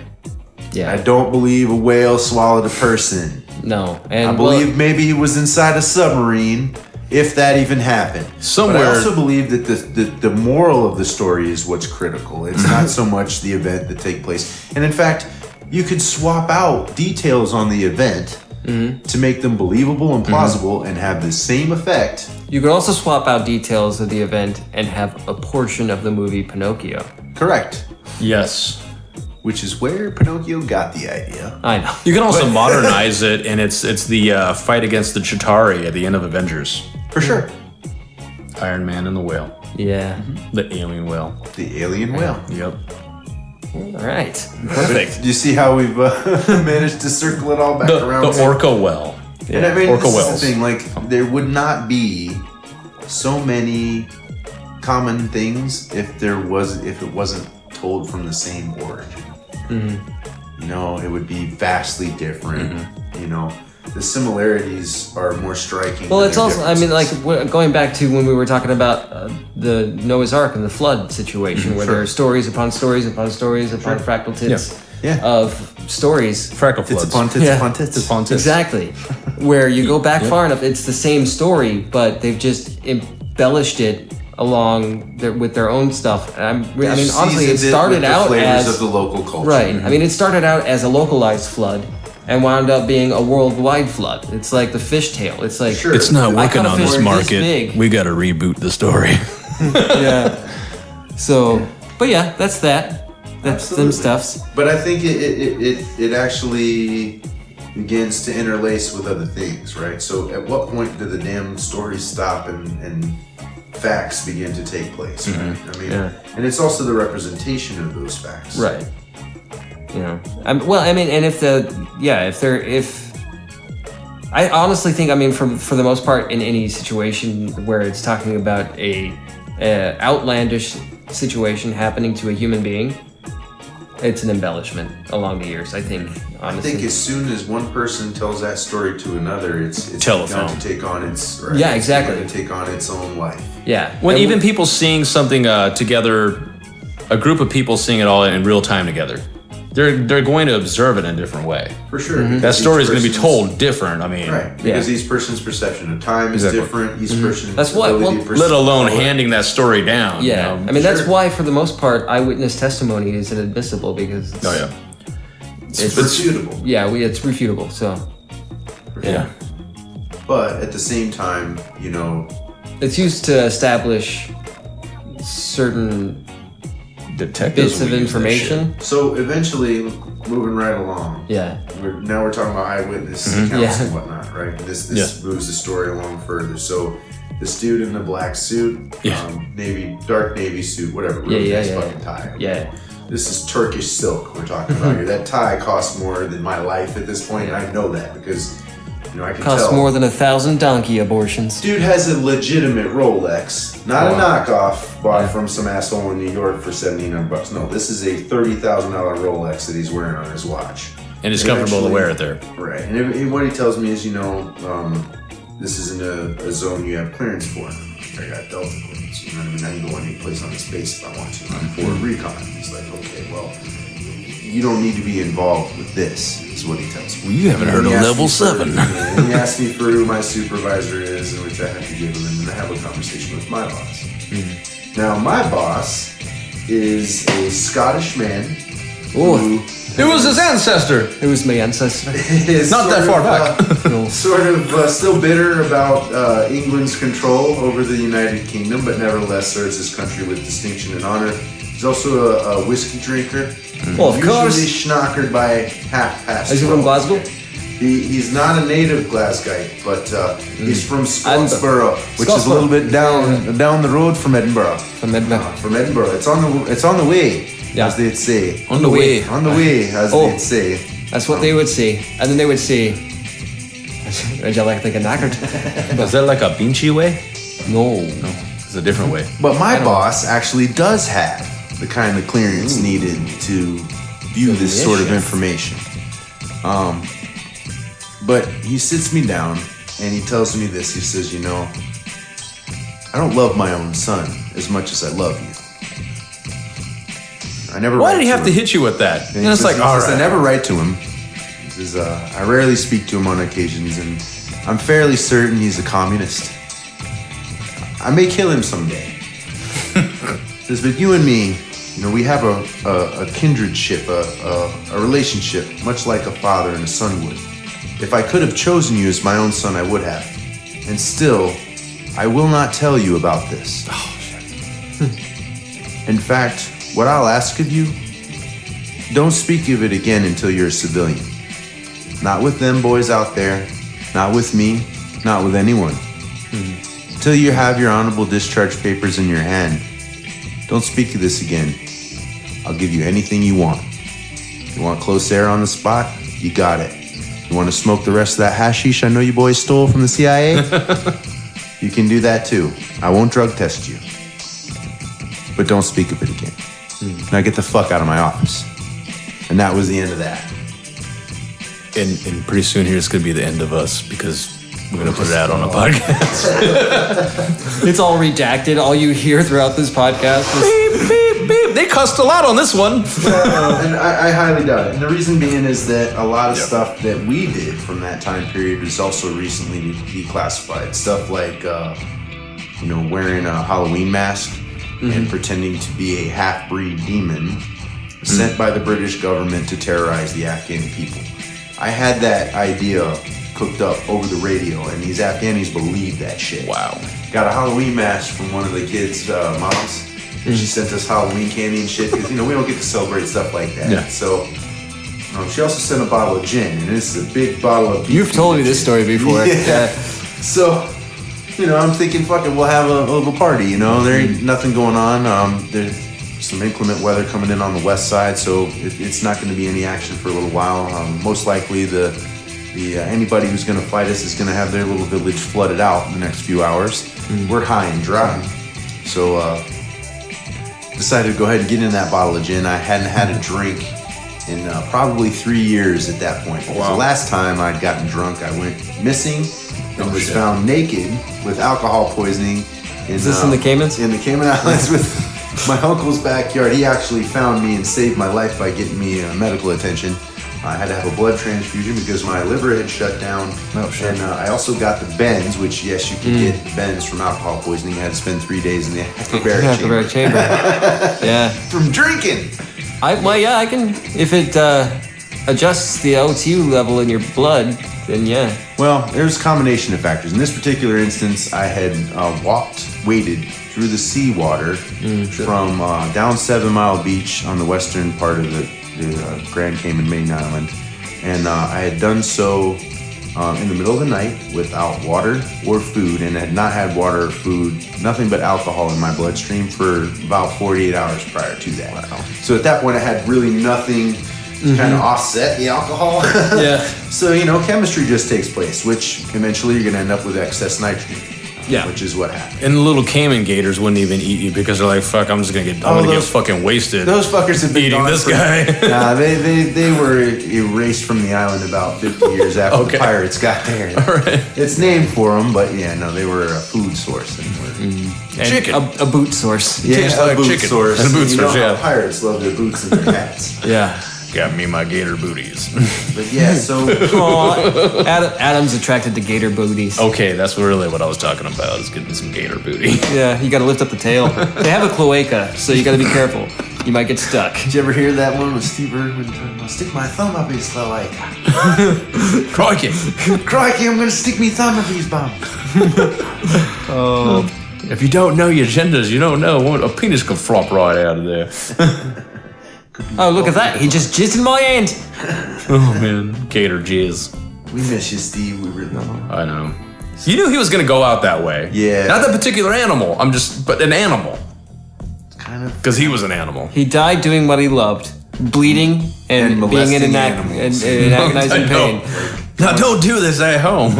Yeah. I don't believe a whale swallowed a person. No. And I believe maybe he was inside a submarine, if that even happened. Somewhere. But I also believe that the moral of the story is what's critical. It's not so much the event that take place. And in fact, you could swap out details on the event to make them believable and plausible and have the same effect. You could also swap out details of the event and have a portion of the movie Pinocchio. Correct. Yes. which is where Pinocchio got the idea. I know. You can also modernize it, and it's the fight against the Chitauri at the end of Avengers. For sure. Iron Man and the whale. Yeah. The alien whale. The alien whale. Yep. All right. Perfect. Do you see how we've managed to circle it all back around? The orca whale. And I mean, Orca this whales. is the thing, like, there would not be so many common things if it wasn't told from the same origin. You know, it would be vastly different. You know, the similarities are more striking. Well, than it's their also, I mean, like, differences. going back to when we were talking about the Noah's Ark and the flood situation, where Sure. there are stories upon stories upon stories upon fractal tits Yeah. of stories. Fractal Tits floods. upon tits Yeah. upon tits. Upon tits. Exactly. Where you go back far enough, it's the same story, but they've just embellished it along with their own stuff. And I mean, honestly, it started out flavors as of the local culture. right. I mean, it started out as a localized flood and wound up being a worldwide flood. It's like the fishtail. It's like Sure. It's not I working caught a on fish this this market. big. We got to reboot the story. yeah. So, but yeah, that's that. That's them Absolutely. stuffs. But I think it actually begins to interlace with other things, right? So at what point do the damn stories stop and facts begin to take place, right? I mean, Yeah. and it's also the representation of those facts. Right. You know. Well, I mean, and if I honestly think, I mean, for the most part, in any situation where it's talking about a outlandish situation happening to a human being, it's an embellishment along the years. I think, I honestly. think as soon as one person tells that story to another, it's Telephone. begun to take on its Yeah, exactly. It's begun to take on its own life. yeah. When And even people seeing something together, a group of people seeing it all in real time together, they're going to observe it in a different way. For sure. Mm-hmm. That Each story is going to be person's- told different. I mean, Right, because each person's perception of time is Exactly. different. Each person's That's why- ability well, to perceive let alone color. handing that story down. Yeah, you know? I mean that's Sure. why, for the most part, eyewitness testimony is inadmissible because it's, Oh yeah. It's refutable. it's refutable. So Yeah. But at the same time, you know, it's used to establish certain Detectives bits of will use that information. so eventually, moving right along, Yeah, now we're talking about eyewitness accounts Yeah. and whatnot, right? This Yeah. moves the story along further. So this dude in the black suit, Yeah. dark navy suit, whatever, Yeah, really yeah, nice yeah. fucking tie. yeah. This is Turkish silk we're talking about here. That tie costs more than my life at this point, and I know that because, you know, I can Costs tell. more than 1,000 donkey abortions. Dude has a legitimate Rolex, not a Wow. knockoff bought Yeah. from some asshole in New York for $1,700. No, this is a $30,000 Rolex that he's wearing on his watch. And it's comfortable to wear it there. Right, and what he tells me is, you know, this isn't a zone you have clearance for. I got Delta clearance, you know what I mean? I can go any place on the space if I want to. I'm for recon. He's like, okay, well, you don't need to be involved with this, is what he tells me. You haven't heard And he of asked level me for- 7. and he asked me for who my supervisor is, in which I have to give him, and then I have a conversation with my boss. Now, my boss is a Scottish man Oh, who It was his ancestor. it was my ancestor. is Not that sort far of, back. No. sort of still bitter about England's control over the United Kingdom, but nevertheless serves his country with distinction and honor. He's also a whiskey drinker. Well, of course. Usually schnockered by half past. Is he from 12. Glasgow? He's not a native Glasgowite, but he's from Scottsboro, which is a Scottsboro. little bit down the road from Edinburgh. From Edinburgh. From Edinburgh, it's on the way, Yeah. as they'd say. On the way. On the way, as Oh. they'd say. That's what they would say. And then they would say, would you like to get knackered? Is that like a Beachy way? No. No, it's a different way. But my don't- boss actually does have the kind of clearance needed to view this sort of Delicious. information. But he sits me down and he tells me this. He says, you know, I don't love my own son as much as I love you. I never. Why write did he have to him. hit you with that? And And he it's says- like, he all says, I right. never write to him. He says, I rarely speak to him on occasions, and I'm fairly certain he's a communist. I may kill him someday. He says, but you and me, you know, we have a kindredship, a relationship, much like a father and a son would. If I could have chosen you as my own son, I would have. And still, I will not tell you about this. In fact, what I'll ask of you don't speak of it again until you're a civilian. Not with them boys out there, not with me, not with anyone. Until you have your honorable discharge papers in your hand, don't speak of this again. I'll give you anything you want. You want close air on the spot? You got it. You want to smoke the rest of that hashish I know you boys stole from the CIA? You can do that too. I won't drug test you. But don't speak of it again. Now get the fuck out of my office. And that was the end of that. And pretty soon here it's going to be the end of us because we're going to put it out on a podcast. It's all redacted. All you hear throughout this podcast is... Beep, beep, beep. They cussed a lot on this one. And I highly doubt it. And the reason being is that a lot of stuff that we did from that time period is also recently declassified. Stuff like, wearing a Halloween mask and pretending to be a half-breed demon sent by the British government to terrorize the Afghan people. I had that idea cooked up over the radio, and these Afghanis believed that shit. Wow. Got a Halloween mask from one of the kids' moms. And she sent us Halloween candy and shit because, we don't get to celebrate stuff like that. Yeah. So, she also sent a bottle of gin, and this is a big bottle of beef. You've told me this story before. Yeah. So, I'm thinking, fuck it, we'll have a little party, There ain't nothing going on. There's some inclement weather coming in on the west side, so it's not going to be any action for a little while. Most likely, the anybody who's going to fight us is going to have their little village flooded out in the next few hours. We're high and dry. So, decided to go ahead and get in that bottle of gin. I hadn't had a drink in probably 3 years at that point. Because the last time I'd gotten drunk, I went missing and was found naked with alcohol poisoning. Is this in the Caymans? In the Cayman Islands with my uncle's backyard. He actually found me and saved my life by getting me medical attention. I had to have a blood transfusion because my liver had shut down. Oh, shit. And I also got the bends, which, yes, you can get bends from alcohol poisoning. I had to spend 3 days in the hyperbaric chamber. Yeah. From drinking. I can, if it adjusts the O2 level in your blood, then yeah. Well, there's a combination of factors. In this particular instance, I had waded through the seawater from down 7 Mile Beach on the western part of the Grand Cayman main island, and I had done so in the middle of the night without water or food, and had not had water or food, nothing but alcohol in my bloodstream for about 48 hours prior to that. Wow. So at that point I had really nothing to kind of offset the alcohol. Yeah. So chemistry just takes place, which eventually you're going to end up with excess nitrogen. Yeah. Which is what happened. And the little Cayman gators wouldn't even eat you because they're like, fuck, I'm just going to get fucking wasted. Those fuckers have been eating this guy. Nah, they were erased from the island about 50 years after the pirates got there. All right. It's named for them, but they were a food source. And Chicken. A boot source. Yeah, Tastes a like boot chicken. source. And a boot source, how yeah. Pirates love their boots and their hats. Yeah. Got me my gator booties. But yeah, so... Aw, Adam's attracted to gator booties. Okay, that's really what I was talking about, is getting some gator booty. Yeah, you gotta lift up the tail. They have a cloaca, so you gotta be careful. You might get stuck. Did you ever hear that one with Steve Irwin? I'll stick my thumb up his cloaca. Crikey. Crikey, I'm gonna stick my thumb up his bum. Oh. If you don't know your genders, you don't know. A penis could flop right out of there. Oh, look at that. He just jizzed in my hand. Oh, man. Gator jizz. We miss you, Steve. We really know. I know. You knew he was going to go out that way. Yeah. Not that particular animal. But an animal. Kind of. Because he was an animal. He died doing what he loved. Bleeding and being in agonizing pain. Now, don't do this at home.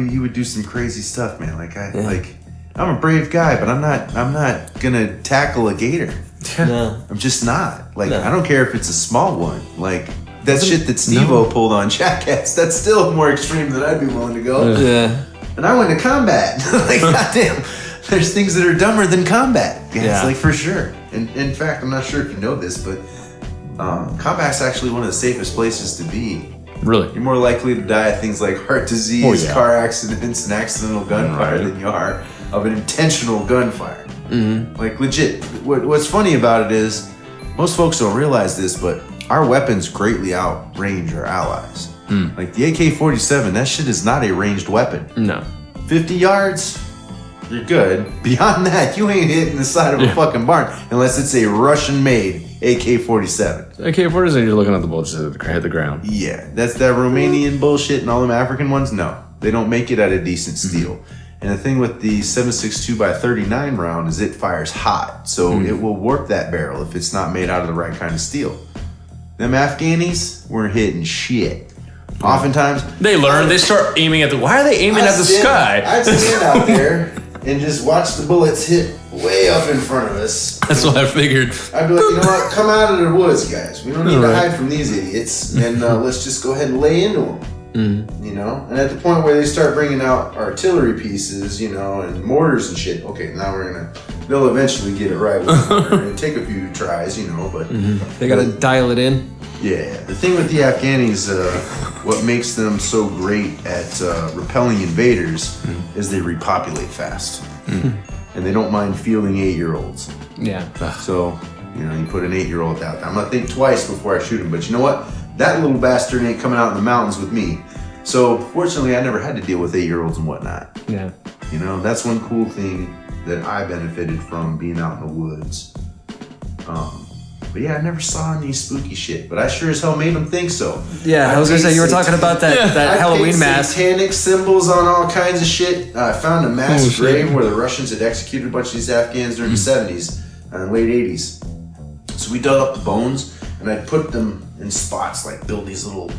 He would do some crazy stuff, man. I'm a brave guy, but I'm not gonna tackle a gator. No. I'm just not. I don't care if it's a small one. That shit that Steve-O pulled on Jackass, that's still more extreme than I'd be willing to go. Yeah. And I went to combat. Goddamn. There's things that are dumber than combat. Yeah. It's for sure. And in fact, I'm not sure if you know this, but combat's actually one of the safest places to be. Really? You're more likely to die of things like heart disease, car accidents, and accidental gunfire than you are of an intentional gunfire. Mm-hmm. Legit. What's funny about it is, most folks don't realize this, but our weapons greatly outrange our allies. The AK-47, that shit is not a ranged weapon. No. 50 yards, you're good. Beyond that, you ain't hitting the side of a fucking barn unless it's a Russian-made AK-47. AK-47, you're looking at the bullshit that hit the ground. Yeah, that's that Romanian bullshit and all them African ones. No, they don't make it at a decent steel. And the thing with the 7.62 by 39 round is it fires hot, so it will warp that barrel if it's not made out of the right kind of steel. Them Afghanis weren't hitting shit. Oftentimes they learn. They start aiming at the. Why are they aiming at the sky? I'd stand out there and just watch the bullets hit way up in front of us. That's what I figured. I'd be like, you know what? Come out of the woods, guys. We don't need to hide from these idiots, and let's just go ahead and lay into them. You know, and at the point where they start bringing out artillery pieces, you know, and mortars and shit. Okay, now they'll eventually get it right. It'll take a few tries, you know, but they gotta dial it in. Yeah, the thing with the Afghanis, what makes them so great at repelling invaders is they repopulate fast, and they don't mind fielding 8-year-olds. Yeah. So, you know, you put an 8-year-old out there. I'm gonna think twice before I shoot him. But you know what? That little bastard ain't coming out in the mountains with me. So, fortunately, I never had to deal with 8-year-olds and whatnot. Yeah. You know, that's one cool thing that I benefited from being out in the woods. But yeah, I never saw any spooky shit, but I sure as hell made them think so. Yeah, I was gonna say, you were talking about that Halloween mask. Satanic symbols on all kinds of shit. I found a mass grave where the Russians had executed a bunch of these Afghans during the 70s and late 80s. So we dug up the bones and I put them in spots, like build these little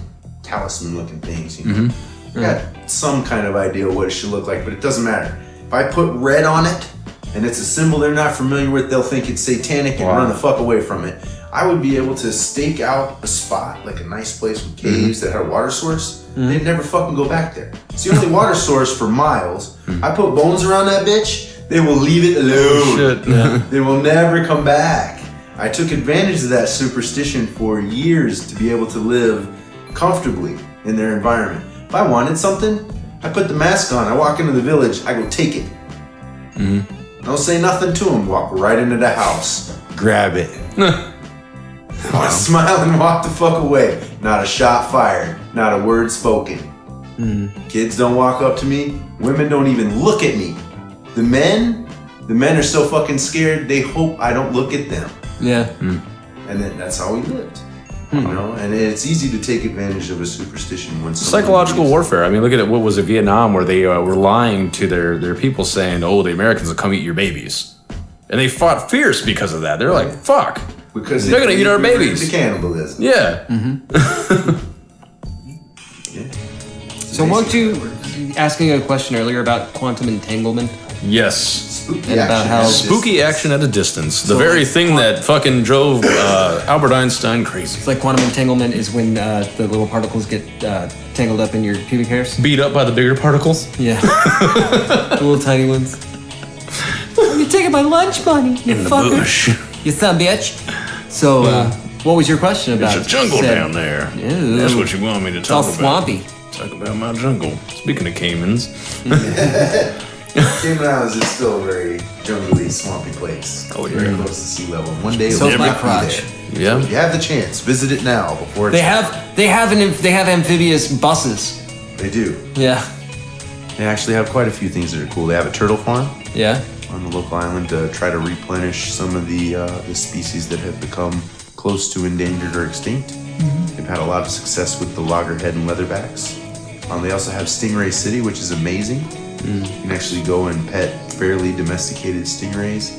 talisman-looking things. You know, I got some kind of idea what it should look like, but it doesn't matter. If I put red on it, and it's a symbol they're not familiar with, they'll think it's satanic and run the fuck away from it. I would be able to stake out a spot, like a nice place with caves that had a water source. They'd never fucking go back there. It's the only water source for miles. I put bones around that bitch, they will leave it alone. They will never come back. I took advantage of that superstition for years to be able to live comfortably in their environment. If I wanted something, I put the mask on, I walk into the village, I go take it. Don't say nothing to him. Walk right into the house. Grab it. Smile and walk the fuck away. Not a shot fired. Not a word spoken. Kids don't walk up to me. Women don't even look at me. The men are so fucking scared they hope I don't look at them. Yeah. And then that's how we lived. You know, and it's easy to take advantage of a superstition when psychological warfare. I mean, look at it. What was it, Vietnam, where they were lying to their people, saying, "Oh, the Americans will come eat your babies," and they fought fierce because of that. They're like, "Fuck," because they're gonna eat our babies. The cannibalism. Yeah. So, weren't you asking a question earlier about quantum entanglement? Yes. Spooky about how spooky action at a distance. The very thing that fucking drove Albert Einstein crazy. It's like quantum entanglement is when the little particles get tangled up in your pubic hairs. Beat up by the bigger particles? Yeah. The little tiny ones. You're taking my lunch money, you In the fucker. bush. You son of a bitch. So, what was your question about? There's a jungle down there. Ew. That's what you want me to It's all talk about. swampy. Talk about my jungle. Speaking of caimans. Cayman Islands is still a very jungly, swampy place. Oh, yeah. Very close to sea level. One day So it'll my never be crotch. there. Yeah. If you have the chance, visit it now before it's They have amphibious buses. They do. Yeah. They actually have quite a few things that are cool. They have a turtle farm Yeah. on the local island to try to replenish some of the species that have become close to endangered or extinct. They've had a lot of success with the loggerhead and leatherbacks. They also have Stingray City, which is amazing. You can actually go and pet fairly domesticated stingrays.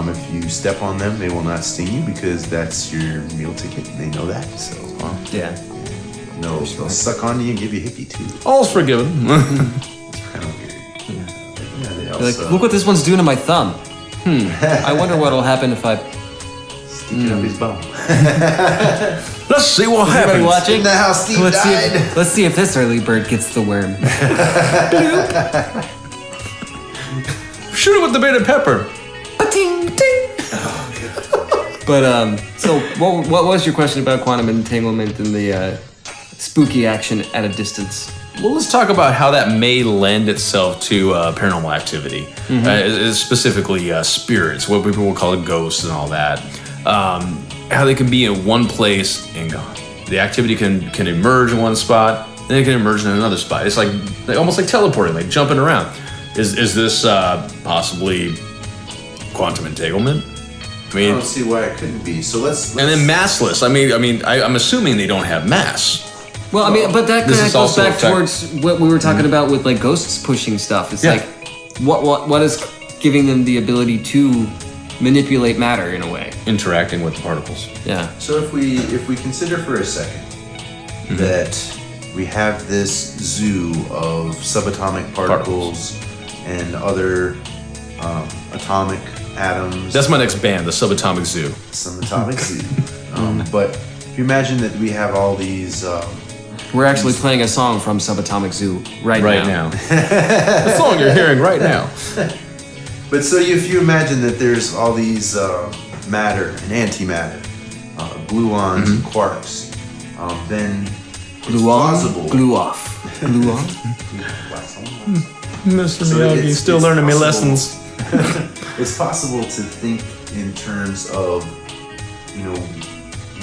If you step on them, they will not sting you because that's your meal ticket. They know that. So, Yeah. no, they'll suck on you and give you hickey too. All's forgiven. It's kind of weird. Yeah, they They're also like, look what this one's doing to my thumb. I wonder what'll happen if I... stick it up his bum. Let's see what Everybody happens. watching? Isn't that how Steve died? Let's see if this early bird gets the worm. Shoot it with the beta pepper. Ba-ting, ba-ting. But so what was your question about quantum entanglement and the spooky action at a distance? Well, let's talk about how that may lend itself to paranormal activity, specifically spirits, what people will call it ghosts and all that. How they can be in one place and gone. The activity can emerge in one spot, then it can emerge in another spot. It's like almost like teleporting, like jumping around. Is this possibly quantum entanglement? I mean, I don't see why it couldn't be. So let's and then massless. I'm assuming they don't have mass. Well, I mean, but that This kind of is goes also back a fact- towards what we were talking about with like ghosts pushing stuff. It's Yeah. like what is giving them the ability to manipulate matter in a way. Interacting with the particles. Yeah. So if we consider for a second that we have this zoo of subatomic particles and other atomic atoms. That's my next band, the Subatomic Zoo. Subatomic zoo. But if you imagine that we have all these. We're actually playing a song from Subatomic Zoo right now. The song you're hearing right now. But so if you imagine that there's all these matter and antimatter, gluons and quarks, then Glue on, plausible. glue off. Glue on. Mr. So Miyagi, it's- still it's learning me possible. lessons. It's possible to think in terms of,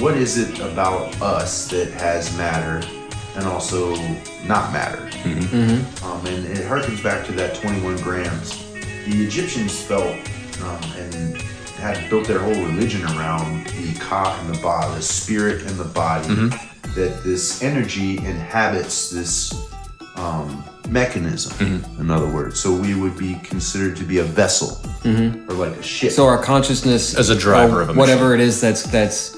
what is it about us that has matter and also not matter? And it harkens back to that 21 grams. The Egyptians felt and had built their whole religion around the ka and the ba, the spirit and the body, that this energy inhabits this mechanism, in other words. So we would be considered to be a vessel or like a ship. So our consciousness, As a driver or of a whatever it is that's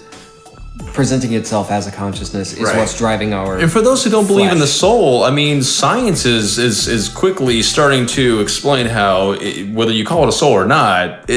presenting itself as a consciousness, is Right. what's driving our. And for those who don't believe in the flesh. soul, I mean, science is quickly starting to explain how, whether you call it a soul or not,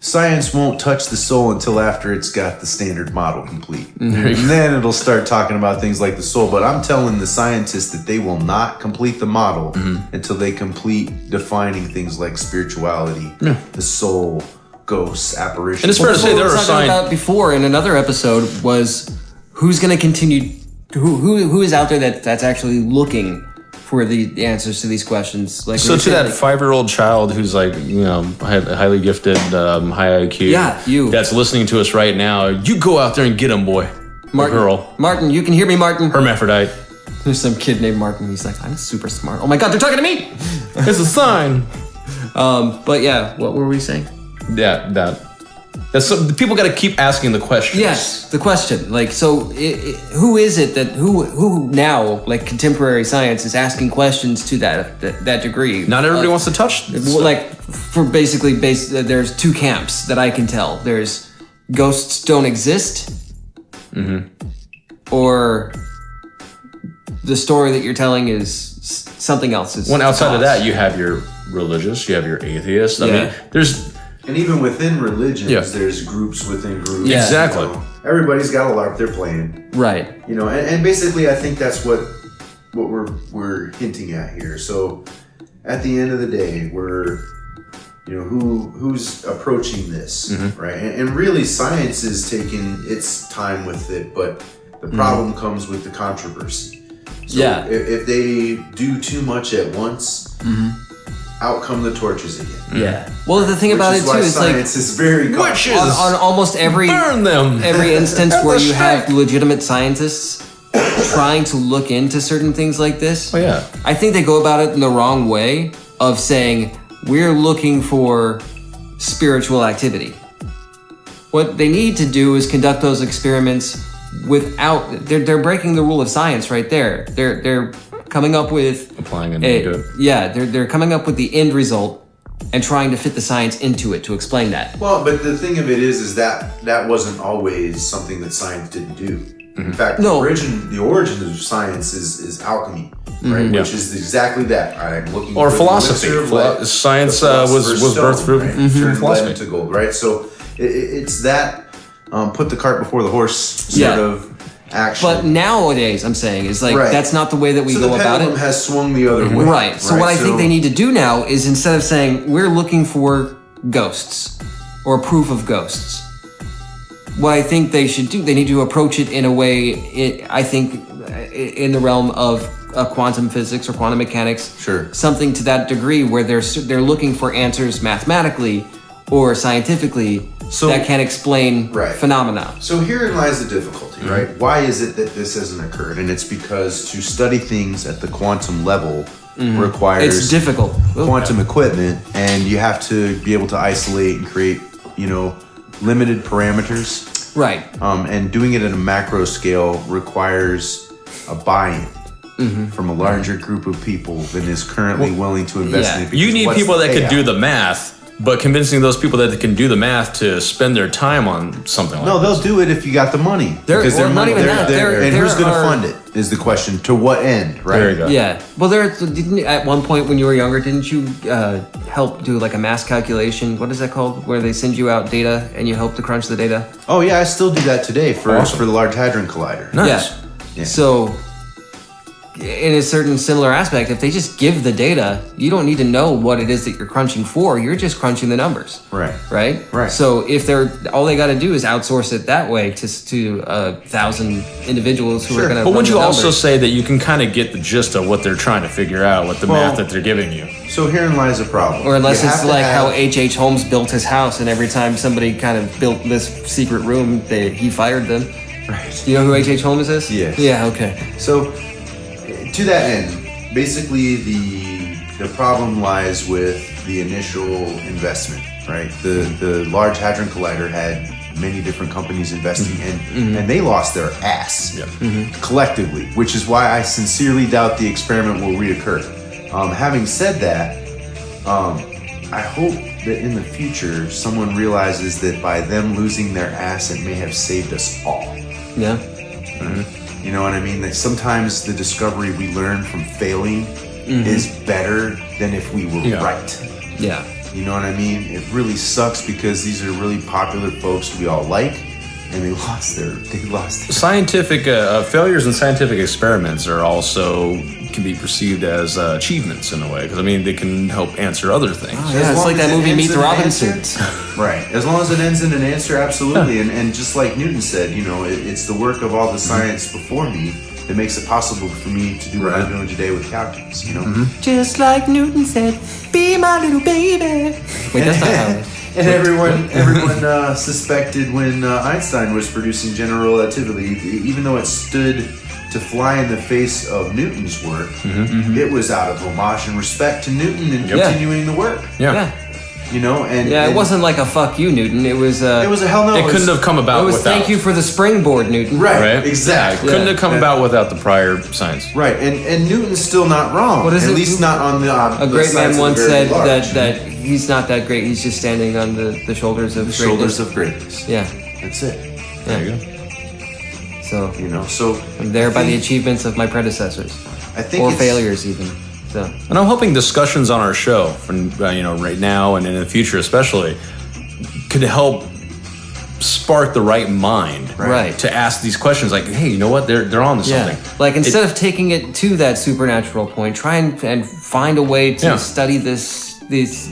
Science won't touch the soul until after it's got the standard model complete. And then it'll start talking about things like the soul. But I'm telling the scientists that they will not complete the model until they complete defining things like spirituality, the soul, ghosts, apparitions. And it's fair to say What we there were are talking signs. about before in another episode was who's going to continue. Who is out there that's actually looking for the answers to these questions? Like, So we to were that saying, 5-year-old child who's like, highly gifted, high IQ. Yeah, you. That's listening to us right now. You go out there and get him, boy. Martin, Or girl. Martin, you can hear me, Martin. Hermaphrodite. There's some kid named Martin. He's like, I'm super smart. Oh my God, they're talking to me. It's a sign. But yeah, what were we saying? Yeah, that's people got to keep asking the questions. Yes, the question. Like, so who is it that who now, like contemporary science, is asking questions to that degree? Not everybody wants to touch. Well, like, for basically, there's two camps that I can tell. There's ghosts don't exist, or the story that you're telling is something else. It's When outside of false. that, you have your religious, you have your atheist. I Yeah. mean, there's And even within religions, Yeah. there's groups within groups. Yeah. Exactly. Everybody's got a LARP they're playing. Right. And basically I think that's what we're hinting at here. So at the end of the day, we're who's approaching this, right? And really science is taking its time with it, but the problem comes with the controversy. So Yeah. if they do too much at once, out come the torches again. Yeah. Well, the thing about it Which is too why is like science is very Witches! on almost every burn them. every instance At where the you have stake. legitimate scientists trying to look into certain things like this. Oh yeah. I think they go about it in the wrong way of saying we're looking for spiritual activity. What they need to do is conduct those experiments without they're breaking the rule of science right there. They're coming up with Applying it into it. yeah, they're coming up with the end result and trying to fit the science into it to explain that. Well, but the thing of it is that wasn't always something that science didn't do. In fact, No. the origin of science is alchemy, right? Yeah. Which is exactly that. I'm looking Or for the philosophy. elixir of Philo- life, science, the philosopher's was birthed stone, through- right? mhm, Turned lead philosophy. into gold, right? So it's that put the cart before the horse sort Yeah. of action. But nowadays, I'm saying is like Right. that's not the way that we so go the about pendulum it. has swung the other way, Right. So what I think they need to do now is instead of saying we're looking for ghosts or proof of ghosts, what I think they should do, they need to approach it in a way, I think, in the realm of quantum physics or quantum mechanics. Sure. Something to that degree where they're looking for answers mathematically or scientifically So- that can explain Right. phenomena. So herein lies the difficulty, right? Why is it that this hasn't occurred? And it's because to study things at the quantum level requires It's difficult. quantum equipment, and you have to be able to isolate and create, limited parameters. Right. And doing it at a macro scale requires a buy-in from a larger group of people than is currently willing to invest in it. You need people that can do the the math, but convincing those people that can do the math to spend their time on something like No, this. they'll do it if you got the money. Because well, not even that. and who's going to There fund it is the question. To what end, right? There you go. Yeah. Well, didn't at one point when you were younger, didn't you help do like a mass calculation? What is that called? Where they send you out data and you help to crunch the data? Oh, yeah, I still do that today for Awesome. the Large Hadron Collider. Nice. Yeah. So, in a certain similar aspect, if they just give the data, you don't need to know what it is that you're crunching for. You're just crunching the numbers. Right. Right? Right. So if all they got to do is outsource it that way to 1,000 individuals who are going to. But wouldn't you also say that you can kind of get the gist of what they're trying to figure out with the math that they're giving you? So herein lies a problem. Or unless You it's have to like how have- H.H. Holmes built his house, and every time somebody kind of built this secret room, he fired them. Right. Do you know who H.H. Holmes is? Yes. Yeah. Okay. So, to that end, basically the problem lies with the initial investment, right? The Large Hadron Collider had many different companies investing in, and they lost their ass collectively, which is why I sincerely doubt the experiment will reoccur. Having said that, I hope that in the future someone realizes that by them losing their ass, it may have saved us all. Yeah. You know what I mean? That sometimes the discovery we learn from failing is better than if we were right. Yeah. You know what I mean? It really sucks because these are really popular folks we all like, and they lost their. Scientific failures in scientific experiments are also can be perceived as achievements in a way, because I mean they can help answer other things. Oh, yeah, it's like that movie Meet the Robinsons. Right. As long as it ends in an answer, absolutely. And just like Newton said, you know, it's the work of all the science before me that makes it possible for me to do what I'm doing today with calculus, you know? Just like Newton said, be my little baby. Wait, that's not how it is. And everyone suspected when Einstein was producing general relativity, even though it stood to fly in the face of Newton's work, it was out of homage and respect to Newton and continuing the work. Yeah. You know, and it wasn't like a fuck you, Newton. It was a hell no. It couldn't have come about It was without. thank you for the springboard, Newton. Right. Exactly. Couldn't have come about without the prior science. Right, and Newton's still not wrong. What is At it? least not on the. A great man once said that he's not that great. He's just standing on the shoulders of shoulders of greatness. Yeah. That's it. There you go. So You know, so I'm there by the achievements of my predecessors, I think or it's- failures even. So And I'm hoping discussions on our show, from right now and in the future especially, could help spark the right mind, Right. to ask these questions. Like, hey, you know what? They're on to something. like instead of taking it to that supernatural point, try and find a way to study these.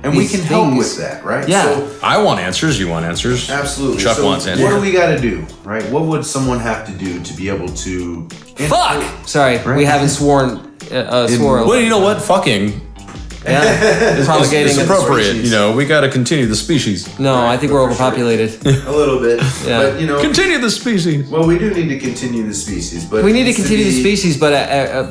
And we these can help things. with that, right? Yeah. So, I want answers. You want answers. absolutely. Chuck So wants answers. What do we got to do, right? What would someone have to do to be able to? Fuck. Sorry, we haven't sworn. Swore. Well, you know what? Fucking Yeah, propagating. it's appropriate. You know, we got to continue the species. No, I think we're overpopulated. A little bit, Yeah. but you know, Continue the species. well, we do need to continue the species, but We it need to needs continue the be species, but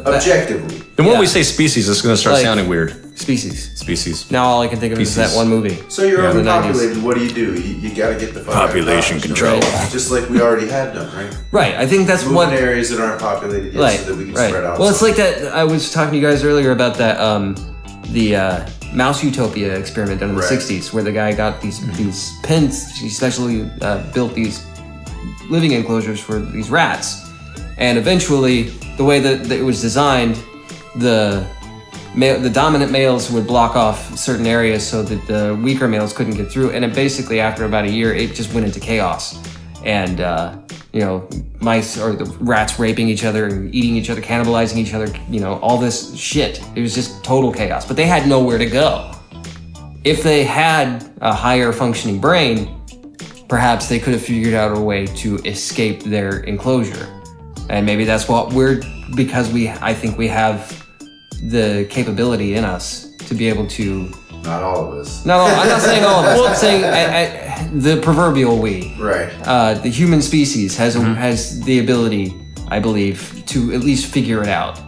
objectively. And when Yeah. we say species, it's going to start Like- sounding weird. species. Species. Now all I can think of is that one movie. So you're Yeah, the 90s. overpopulated. What do? You got to get the fuck out of Population Dodge, control. right? Just like we already had done, right? Right. I think that's Move what. in areas that aren't populated yet, Right. so that we can Right. spread out. Well, it's some. like that. I was talking to you guys earlier about that. The Mouse Utopia experiment done in the Right. '60s, where the guy got these pens. He specially built these living enclosures for these rats, and eventually, the way that it was designed, the dominant males would block off certain areas so that the weaker males couldn't get through. And it basically, after about a year, it just went into chaos. And, mice or the rats raping each other and eating each other, cannibalizing each other, all this shit. It was just total chaos. But they had nowhere to go. If they had a higher functioning brain, perhaps they could have figured out a way to escape their enclosure. And maybe that's what because I think we have the capability in us to be able to. not all of us. No, I'm not saying all of us. I'm saying the proverbial we. Right. The human species has the ability, I believe, to at least figure it out.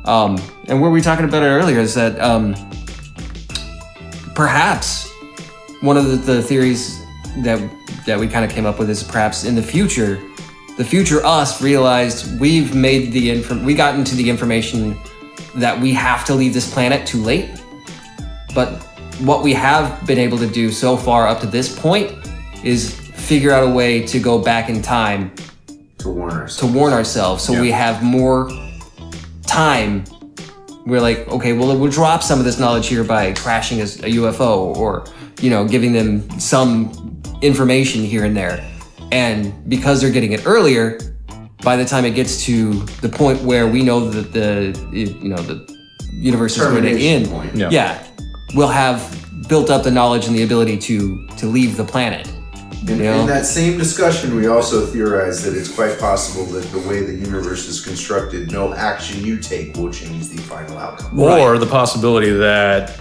And what we were talking about earlier is that perhaps one of the theories that we kind of came up with is perhaps in the future us realized we got into the information that we have to leave this planet too late. But what we have been able to do so far up to this point is figure out a way to go back in time to warn ourselves. So we have more time. We're like, okay, well, we'll drop some of this knowledge here by crashing a UFO or, giving them some information here and there. And because they're getting it earlier, by the time it gets to the point where we know that the universe is going to end, we'll have built up the knowledge and the ability to leave the planet. In that same discussion, we also theorized that it's quite possible that the way the universe is constructed, no action you take will change the final outcome. Or the possibility that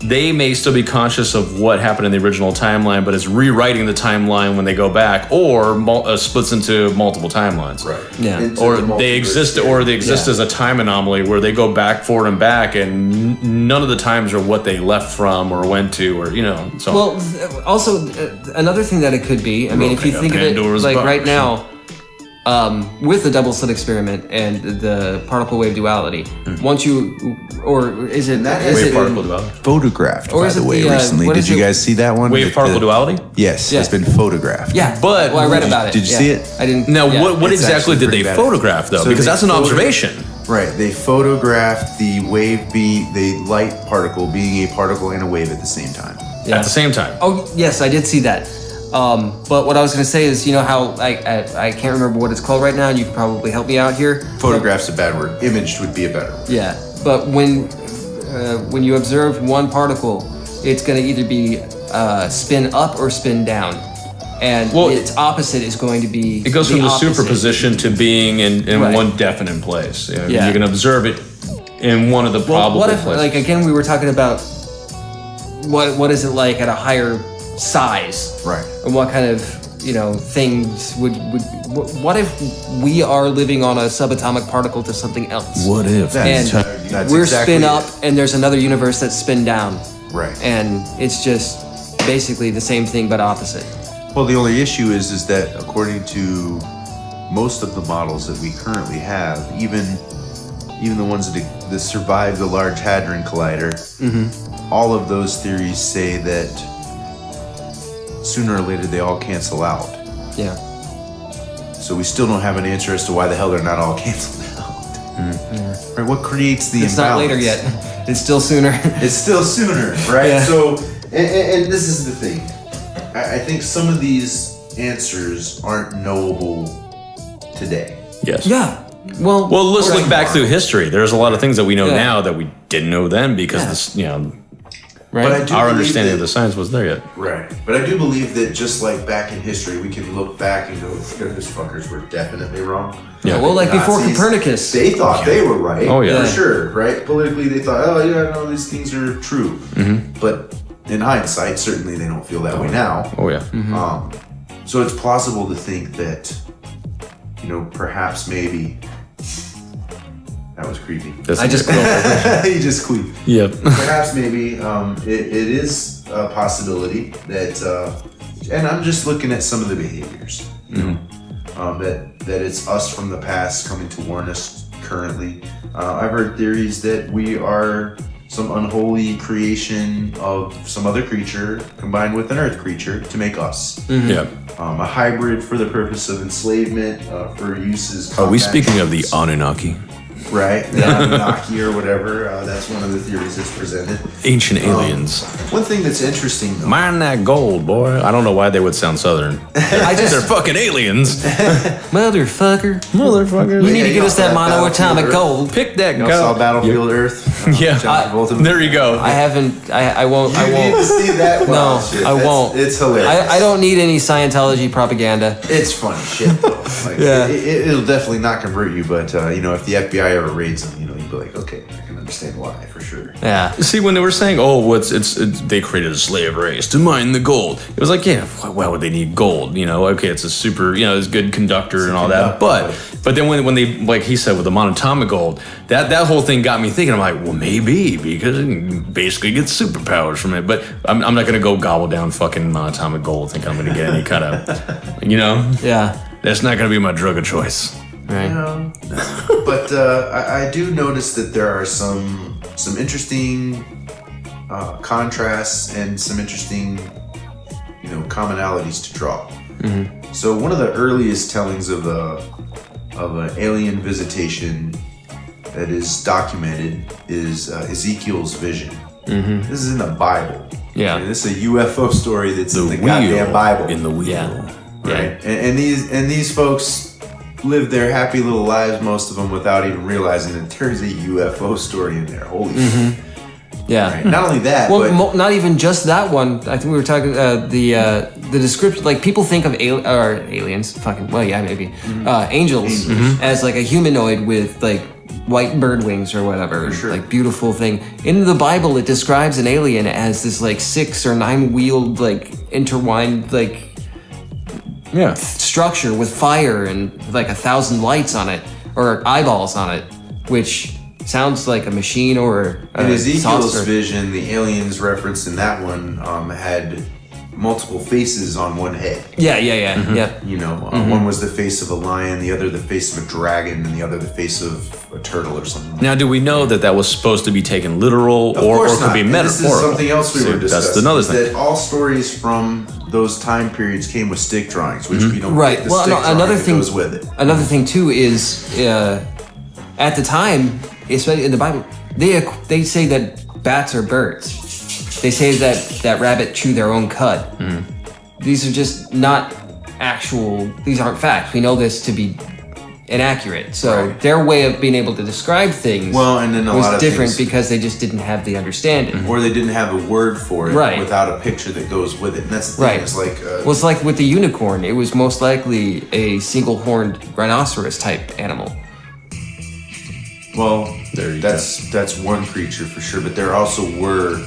they may still be conscious of what happened in the original timeline, but it's rewriting the timeline when they go back, or splits into multiple timelines. Right. Yeah. Into the They exist as a time anomaly where they go back, forward, and back, and none of the times are what they left from or went to, or So. Well, also another thing that it could be. I mean, if you think of it like right now, with the double slit experiment and the particle wave duality, once you, or is it wave particle duality? Photographed, by the way, recently. Did you guys see that one? Wave particle duality? Yes, it's been photographed. Yeah, but I read about it. Did you see it? I didn't. Now, what exactly did they photograph though? So because that's an observation. Right, they photographed the the light particle being a particle and a wave at the same time. Yeah. At the same time. Oh yes, I did see that. But what I was going to say is, how I can't remember what it's called right now, and you can probably help me out here. Photograph's a bad word. Imaged would be a better word. Yeah, but when you observe one particle, it's going to either be spin up or spin down, and its opposite is going to be. It goes from the opposite. superposition to being in one definite place. You can observe it in one of the probable what if, places. like again, we were talking about what is it like at a higher size, right? And what kind of things would what if we are living on a subatomic particle to something else? What if? That's we're exactly spin up, and there's another universe that's spin down, right? And it's just basically the same thing but opposite. Well, the only issue is that according to most of the models that we currently have, even the ones that survive the Large Hadron Collider, all of those theories say that sooner or later they all cancel out. Yeah. So we still don't have an answer as to why the hell they're not all canceled out. Right? What creates the It's imbalance? not later yet. It's still sooner. It's still sooner, right? Yeah. So, and this is the thing. I think some of these answers aren't knowable today. Yes. Yeah. Well, let's look back through history. There's a lot of things that we know Yeah. now that we didn't know then because this, right? But I do our believe understanding that- of the science wasn't there yet. Right. But I do believe that just like back in history, we can look back and go, those fuckers were definitely wrong. Yeah. Well, like before Nazis, Copernicus. they thought they were right. Oh, yeah. For sure, right? Politically, they thought, oh, yeah, no, these things are true. But in hindsight, certainly they don't feel that way now. Oh yeah. So it's plausible to think that, perhaps maybe... That was creepy. I just He just squeaked. Yep. Perhaps maybe it is a possibility that, and I'm just looking at some of the behaviors, that it's us from the past coming to warn us currently. I've heard theories that we are some unholy creation of some other creature combined with an earth creature to make us. Yeah. A hybrid for the purpose of enslavement, for uses. Are we speaking of the Anunnaki? Right, the Anunnaki or whatever. That's one of the theories that's presented. Ancient aliens. One thing that's interesting, though. Mine that gold, boy. I don't know why they would sound southern. They're fucking aliens. Motherfucker. Motherfuckers. You need to get us that monoatomic Battlefield gold. Pick that You gold. saw Battlefield Earth? Yeah. John Travolta. There you go. I haven't. I won't. You need to see that. No, Wow, shit. I won't. It's hilarious. I don't need any Scientology propaganda. It's funny shit, though. Like, Yeah. it'll definitely not convert you, but if the FBI ever raids them, you'd be like, okay, I can understand. understand why, for sure. Yeah. See, when they were saying, "Oh, they created a slave race to mine the gold," it was like, yeah, why would they need gold? You know, okay, it's a super, you know, it's a good conductor and all that, but then when they, like he said, with the monatomic gold, that whole thing got me thinking. I'm like, well, maybe because you can basically get superpowers from it, but I'm not gonna go gobble down fucking monatomic gold. Think I'm gonna get any kind of, you know, Yeah. that's not gonna be my drug of choice. Right. But I do notice that there are some interesting contrasts and some interesting, you know, commonalities to draw. Mm-hmm. So one of the earliest tellings of an alien visitation that is documented is Ezekiel's vision. Mm-hmm. This is in the Bible. Yeah. And this is a UFO story that's in the goddamn Bible. In the wheel. Yeah. Right. And these folks live their happy little lives, most of them, without even realizing that there's a UFO story in there. Holy shit. Yeah. Right. Not only that, Well, but not even just that one. I think we were talking the description. Like people think of aliens, fucking well, yeah, maybe angels as like a humanoid with like white bird wings or whatever, sure. like beautiful thing. In the Bible, it describes an alien as this like 6 or 9 wheeled like intertwined like structure with fire and like 1,000 lights on it or eyeballs on it, which sounds like a machine or a in Ezekiel's saucer. vision, the aliens referenced in that one had multiple faces on one head. Yeah. You know, one was the face of a lion, the other the face of a dragon, and the other the face of a turtle or something. Now, do we know that was supposed to be taken literal Of or course could not. be And metaphorical? This is something else we See, were discussing. That's another thing. That all stories from those time periods came with stick drawings, which we don't Right. get the Well, stick no, drawing another that thing goes with it. Another thing too is at the time, especially in the Bible, they say that bats are birds. They say that rabbit chew their own cud. These are just not actual. These aren't facts. We know this to be inaccurate. So Right. their way of being able to describe things And then a was lot of different things, because they just didn't have the understanding. or they didn't have a word for it Right. without a picture that goes with it. And that's the thing. Right. It's like Well, it's like with the unicorn. It was most likely a single-horned rhinoceros type animal. well, There you that's one creature for sure. But there also were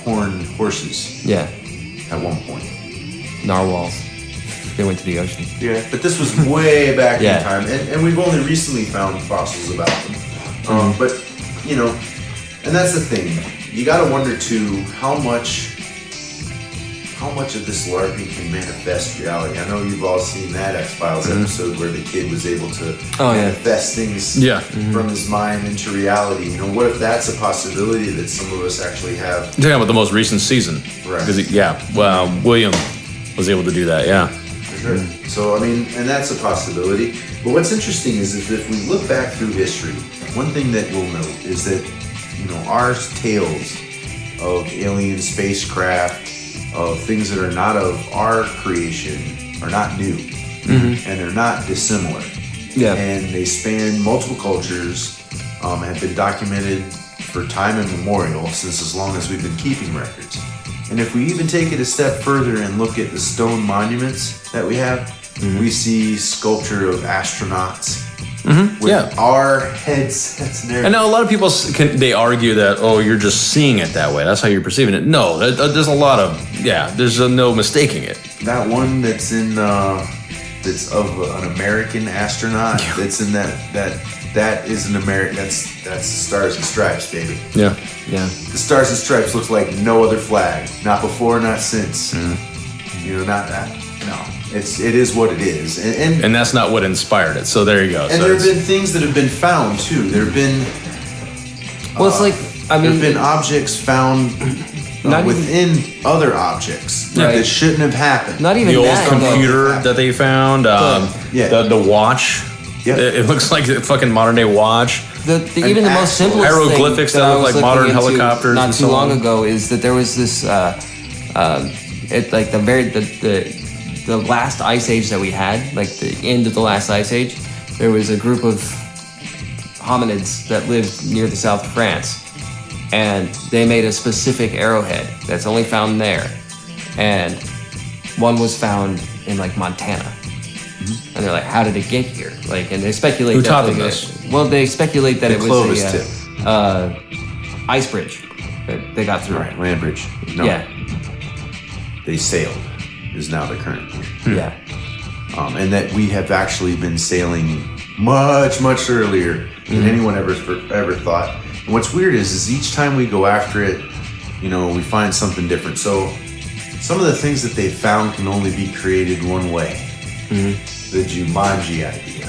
horned horses Yeah, at one point. narwhals. They went to the ocean. Yeah, but this was way back Yeah. in time, and we've only recently found fossils about them. But you know, and that's the thing. You got to wonder too how much of this LARPing can manifest reality. I know you've all seen that X-Files episode where the kid was able to manifest things from his mind into reality. You know, what if that's a possibility that some of us actually have? You're talking about the most recent season, Right. Because William was able to do that. Yeah. Sure. So, I mean, and that's a possibility. But what's interesting is if we look back through history, one thing that we'll note is that, you know, our tales of alien spacecraft, of things that are not of our creation, are not new. And they're not dissimilar. Yeah. And they span multiple cultures, have been documented for time immemorial since as long as we've been keeping records. And if we even take it a step further and look at the stone monuments that we have, we see sculpture of astronauts with our headsets and everything. And now a lot of people they argue that, oh, you're just seeing it that way. That's how you're perceiving it. No, there's a lot of there's no mistaking it. That one that's in that's of an American astronaut that's in that is an American. That's the Stars and Stripes, baby. Yeah. Yeah. The Stars and Stripes looks like no other flag. Not before, not since. You know, not that. No, it is what it is, And that's not what inspired it. So there you go. And So there have it's- been things that have been found too. There have been Well, it's like there have been objects found Not within other objects Right. that shouldn't have happened. not even the old that. computer that they found, the watch. Yeah. It looks like a fucking modern day watch. Even the most actual simplest hieroglyphics thing that I look was like modern looking into helicopters not and too so long on. ago is that there was this like the last ice age that we had, like the end of the last ice age, there was a group of hominids that lived near the south of France, and they made a specific arrowhead that's only found there, and one was found in like Montana. And they're like, how did it get here? Like, and they speculate Who that taught them like, this? Well, they speculate that The it was Clovis a tip. ice bridge that they got through. All right, land bridge. No, Yeah. they sailed. Is now the current point. Yeah. And that we have actually been sailing much earlier than anyone ever thought. And what's weird is each time we go after it, we find something different. So some of the things that they found can only be created one way. The Jumanji idea.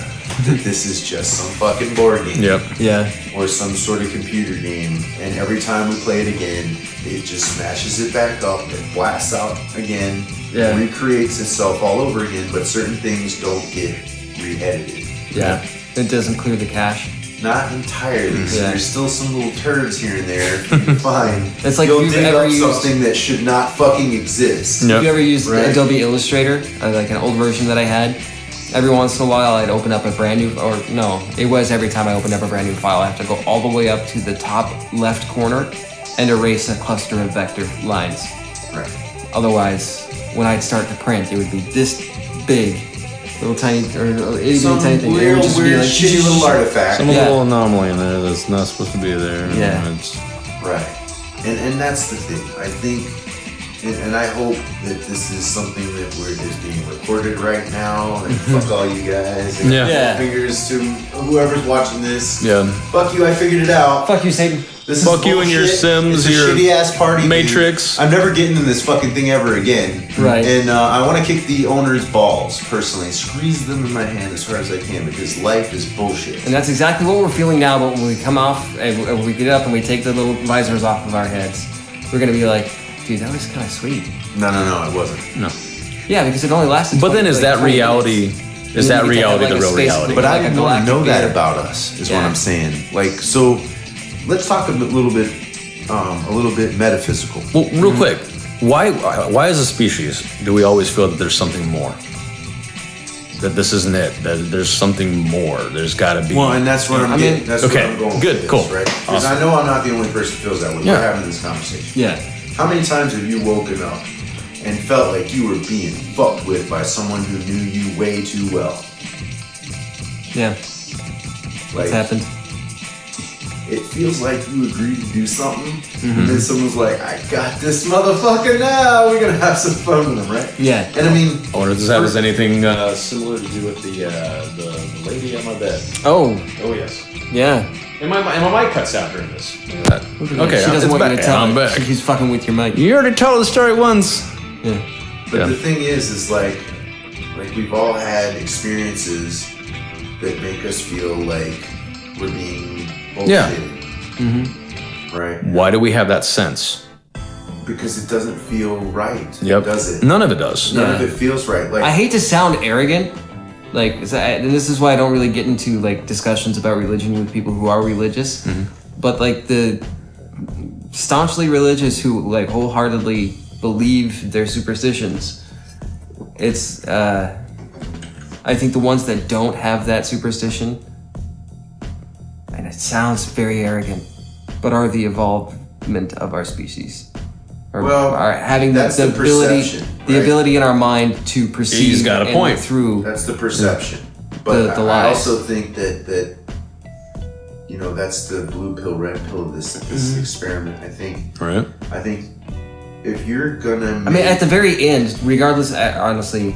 That this is just some fucking board game. Yep. Yeah. Or some sort of computer game. And every time we play it again, it just smashes it back up and blasts out again. Yeah. Recreates itself all over again, but certain things don't get re-edited. Yeah. It doesn't clear the cache. Not entirely. So Yeah. there's still some little turds here and there you can find. It's like you'll if you've dig ever up used- something that should not fucking exist. Yep. Have you ever used Right. Adobe Illustrator, like an old version that I had? Every once in a while, I'd open up a brand new, or no, it was every time I opened up a brand new file, I have to go all the way up to the top left corner and erase a cluster of vector lines. Right. Otherwise, when I'd start to print, it would be this big, little tiny, or itty Some bitty tiny thing. It real would just be weird, like, shitty little artifact. Some Yeah. little anomaly in there that's not supposed to be there. Yeah. It's, Right. And that's the thing. I think, and I hope that this is something that is being recorded right now. And fuck all you guys. And Yeah. fingers to whoever's watching this. yeah. Fuck you, I figured it out. fuck you, Satan. This is Fuck you and your bullshit. Sims, it's a your shitty ass party Matrix. game. I'm never getting in this fucking thing ever again. Right. And I want to kick the owner's balls personally, squeeze them in my hand as hard as I can because life is bullshit. And that's exactly what we're feeling now, but when we come off, and when we get up and we take the little visors off of our heads, we're gonna be like, dude, that was kind of sweet. No, it wasn't. No. Yeah, because it only lasted But then 20, is like, that 20 reality? minutes. Is And that then you take reality like the a real space- reality? But like I a didn't want to galactic know that beer. about us, is what Yeah. I'm saying. Like, so let's talk a little bit metaphysical. Well, real quick, why as a species do we always feel that there's something more? That this isn't it. That there's something more. There's got to be. Well, and that's what I'm mean, getting. That's okay, what I'm going good, with this, cool. right? Because Awesome. I know I'm not the only person who feels that way. Yeah. We're having this conversation. Yeah. How many times have you woken up and felt like you were being fucked with by someone who knew you way too well? Yeah. Like, What's happened? it feels like you agreed to do something, and then someone's like, I got this motherfucker now, we're gonna have some fun with him, right? Yeah. And I mean, I wonder if this has anything similar to do with the lady on my bed. Oh, Oh yes. yeah. And my mic cuts out during this. Okay, She doesn't it's want you to back. tell I'm it. back. She's fucking with your mic. You already told the story once. Yeah. but Yeah. the thing is like we've all had experiences that make us feel like we're being bullshitted. Yeah. Right? Why do we have that sense? Because it doesn't feel right. Yep. Does it? None of it does. None Yeah. of it feels right. Like I hate to sound arrogant, like, and this is why I don't really get into like discussions about religion with people who are religious. But like the staunchly religious who like wholeheartedly believe their superstitions, it's I think the ones that don't have that superstition, and it sounds very arrogant, but are the evolvement of our species. Or Well, are having that's the the ability, perception, the right? ability in our mind to perceive. He's got a and point. through. that's the perception. But The I lies. also think that that's the blue pill, red pill of this experiment. I think if you're gonna I mean, at the very end, regardless, honestly,